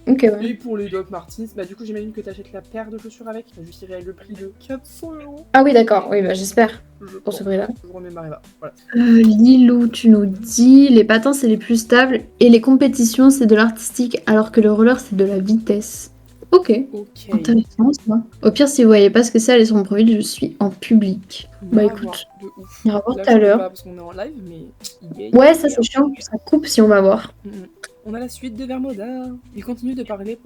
Ok, ouais. Et pour les Doc Martens, bah du coup j'imagine que t'achètes la paire de chaussures avec. Je dirais le prix de 400 €. Ah oui, d'accord. Oui, bah j'espère. Pour ce prix-là. Je remets Mariva. Voilà. Lilou, tu nous dis, les patins c'est les plus stables et les compétitions c'est de l'artistique alors que le roller c'est de la vitesse. Ok. Intéressant ça. Au pire, si vous voyez pas ce que c'est, allez sur mon profil, je suis en public. Bah écoute, on ira voir tout à l'heure. Parce qu'on est en live, mais... Ouais, ça c'est chiant, ça coupe si on va voir. On a la suite de Vermoda. Il continue de parler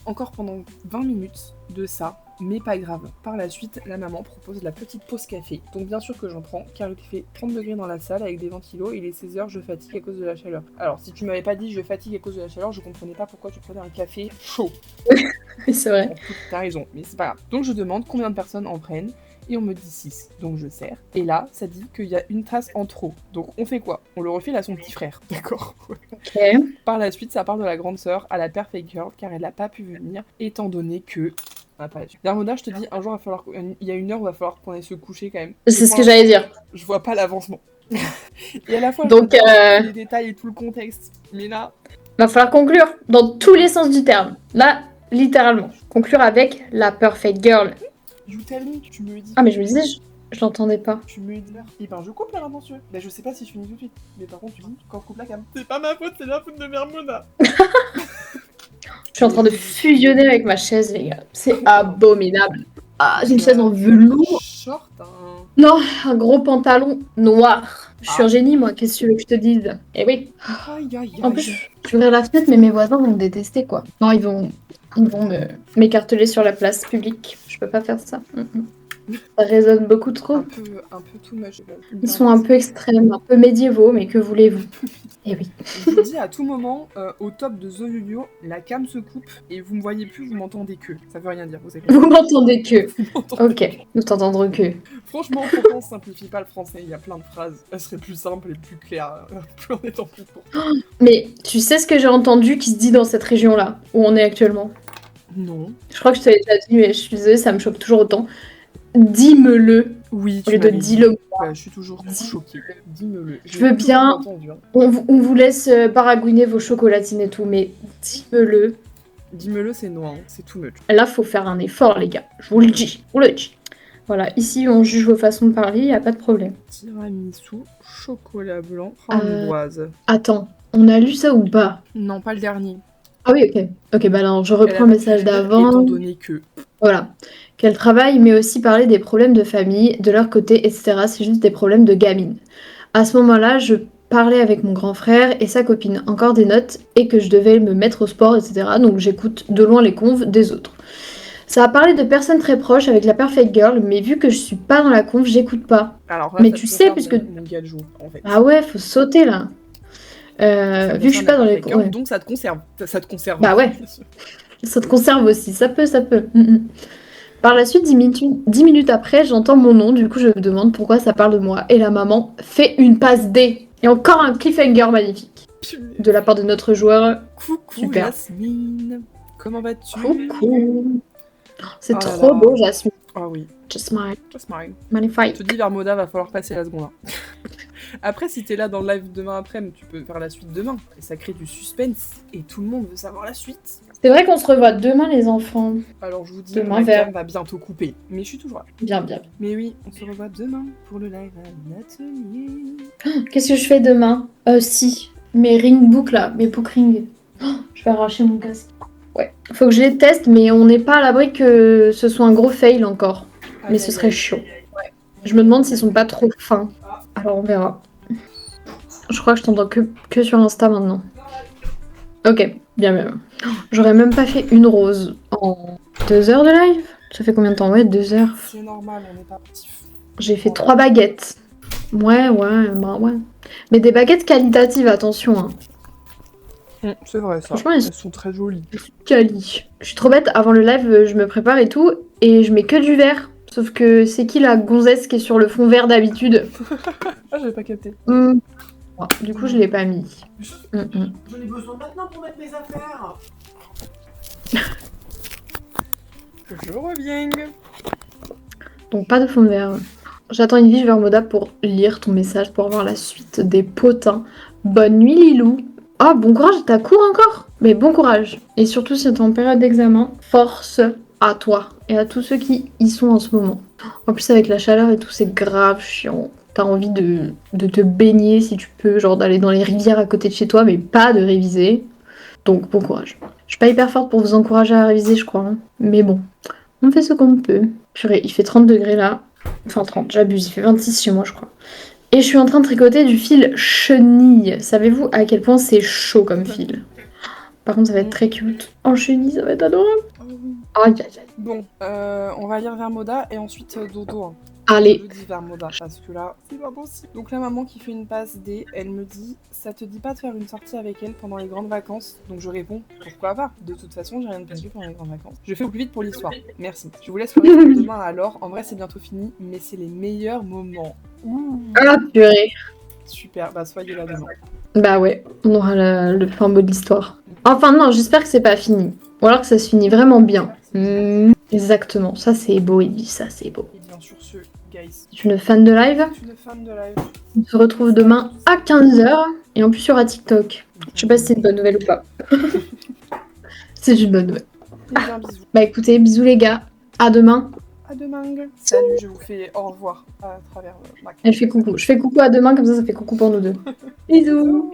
encore pendant 20 minutes de ça, mais pas grave. Par la suite, la maman propose la petite pause café. Donc bien sûr que j'en prends, car il fait 30 degrés dans la salle avec des ventilos, il est 16h, je fatigue à cause de la chaleur. Alors si tu m'avais pas dit je fatigue à cause de la chaleur, je comprenais pas pourquoi tu prenais un café chaud. C'est vrai. T'as raison, mais c'est pas grave. Donc je demande combien de personnes en prennent. Et on me dit 6, donc je sers. Et là, ça dit qu'il y a une tasse en trop. Donc on fait quoi? On le refile à son petit frère, d'accord? Ok. Par la suite, ça parle de la grande sœur à la Perfect Girl, car elle n'a pas pu venir, étant donné que... Vermoda, je te dis, un jour, il y a une heure où il va falloir qu'on aille se coucher quand même. C'est ce que j'allais dire. Je vois pas l'avancement. Et à la fois, donc, je les détails et tout le contexte. Mais là... Va falloir conclure dans tous les sens du terme. Là, littéralement. Conclure avec la Perfect Girl. You tell me, tu me dis. Ah, mais je me disais, je l'entendais pas. Tu me dis. Et ben, je coupe la intention. Ben, je sais pas si je finis tout de suite. Mais par contre, tu dis quand je coupe la cam. C'est pas ma faute, c'est la faute de Vermoda. Je suis en train de fusionner avec ma chaise, les gars. C'est abominable. Ah, j'ai une chaise en velours. Short, hein. Non, un gros pantalon noir. Je suis un génie, moi. Qu'est-ce que tu veux que je te dise? Eh oui. En plus, je vais ouvrir la fenêtre, mais mes voisins vont me détester, quoi. Non, ils vont m'écarteler sur la place publique. Je peux pas faire ça. Ça résonne beaucoup trop. Un peu too much. Ils sont un peu extrêmes, un peu médiévaux, mais que voulez-vous? Eh oui. Je vous dis à tout moment, au top de Zoyoyo, la cam se coupe et vous me voyez plus, vous m'entendez que. Ça veut rien dire, vous savez. Vous m'entendez que. Ok, nous t'entendrons que. Franchement, pourquoi on simplifie pas le français? Il y a plein de phrases. Elles seraient plus simples et plus claires, plus en étant plus court. Mais tu sais ce que j'ai entendu qui se dit dans cette région-là, où on est actuellement? Non. Je crois que je t'avais déjà dit, mais je suis désolée, ça me choque toujours autant. Dis-me-le. Oui, tu m'avais dis-le. Ouais, je suis toujours choquée. Dis-me-le. Je veux bien. On vous laisse baragouiner vos chocolatines et tout, mais dis-me-le. Dis-me-le, c'est noir, c'est tout much. Là, faut faire un effort, les gars. Je vous le dis. Voilà, ici, on juge vos façons de parler, y a pas de problème. Tiramisu, chocolat blanc, framboise. Attends, on a lu ça ou pas? Non, pas le dernier. Ah oui, ok. Ok, bah alors, je reprends le message d'avant. Étant donné que... Voilà. Qu'elle travaille, mais aussi parler des problèmes de famille, de leur côté, etc. C'est juste des problèmes de gamine. À ce moment-là, je parlais avec mon grand frère et sa copine, encore des notes, et que je devais me mettre au sport, etc. Donc j'écoute de loin les conves des autres. Ça a parlé de personnes très proches avec la Perfect Girl, mais vu que je suis pas dans la conve, j'écoute pas. Alors là, mais tu sais, puisque... en fait. Ah ouais, faut sauter là. Vu que je suis pas dans les conves. Ouais. Donc ça te conserve. Ça te conserve. Bah ouais. Ça te conserve aussi, ça peut. Par la suite, 10 minutes après, j'entends mon nom, du coup je me demande pourquoi ça parle de moi. Et la maman fait une passe D. Et encore un cliffhanger magnifique. De la part de notre joueur. Coucou super. Jasmine. Comment vas-tu? Coucou. C'est trop beau, Jasmine. Ah oui. Just smile. Magnifique. Je te dis, Vermoda, va falloir passer la seconde. Après, si t'es là dans le live demain après, tu peux faire la suite demain. Et ça crée du suspense. Et tout le monde veut savoir la suite. C'est vrai qu'on se revoit demain, les enfants. Alors, je vous dis, demain, la cam va bientôt couper. Mais je suis toujours là. Bien. Mais oui, on se revoit demain pour le live à l'atelier. Qu'est-ce que je fais demain? Si. Mes ringbook là, mes book rings. Je vais arracher mon casque. Ouais. Faut que je les teste, mais on n'est pas à l'abri que ce soit un gros fail encore. Mais ce serait chaud. Ouais. Je me demande s'ils sont pas trop fins. Alors on verra. Je crois que je t'entends que sur Insta maintenant. Ok, bien. J'aurais même pas fait une rose en 2 heures de live. Ça fait combien de temps? Ouais, 2 heures. C'est normal, on n'est pas petit. J'ai fait 3 baguettes. Ouais. Mais des baguettes qualitatives, attention. Hein. C'est vrai, ça. Franchement, elles sont très jolies. Quali. Je suis trop bête, avant le live, je me prépare et tout, et je mets que du vert. Sauf que c'est qui la gonzesse qui est sur le fond vert d'habitude? Ah, j'avais pas capté. crois. Du coup, je l'ai pas mis. J'en ai besoin maintenant pour mettre mes affaires. Je reviens. Donc, pas de fond vert. J'attends une vie vers Moda pour lire ton message, pour avoir la suite des potins. Bonne nuit, Lilou. Oh, bon courage, t'as cours encore? Mais bon courage. Et surtout, si t'es en période d'examen, force à toi et à tous ceux qui y sont en ce moment. En plus, avec la chaleur et tout, c'est grave chiant. T'as envie de te baigner si tu peux, genre d'aller dans les rivières à côté de chez toi, mais pas de réviser. Donc, bon courage. Je suis pas hyper forte pour vous encourager à réviser, je crois. Mais bon, on fait ce qu'on peut. Purée, il fait 30 degrés là. Enfin 30, j'abuse, il fait 26 chez moi, je crois. Et je suis en train de tricoter du fil chenille. Savez-vous à quel point c'est chaud comme fil? Par contre, ça va être très cute. En chenille, ça va être adorable. Aïe, aïe, aïe. Bon, on va lire Vermoda et ensuite Dodo. Hein. Allez. Je dis Vermoda parce que là, c'est pas possible. Donc la maman qui fait une passe D, elle me dit « Ça te dit pas de faire une sortie avec elle pendant les grandes vacances ?» Donc je réponds « Pourquoi pas? De toute façon, j'ai rien de prévu pendant les grandes vacances. Je fais au plus vite pour l'histoire. Merci. Je vous laisse le reste pour demain alors. En vrai, c'est bientôt fini, mais c'est les meilleurs moments. » Ah, purée. Super, bah soyez là demain. Bah ouais, on aura le fin mot de l'histoire. Enfin non, j'espère que c'est pas fini. Ou alors que ça se finit vraiment bien. Exactement, ça c'est beau, Eddy, ça c'est beau. Et bien sur ce, guys. Tu es une fan de live? Je suis une fan de live. On se retrouve demain à 15h et en plus sur TikTok. Je sais pas si c'est une bonne nouvelle ou pas. C'est une bonne nouvelle. Et bien bisous. Bah écoutez, bisous les gars, à demain. À demain. Salut, je vous fais au revoir à travers ma Elle fait coucou. Je fais coucou à demain, comme ça fait coucou pour nous deux. Bisous.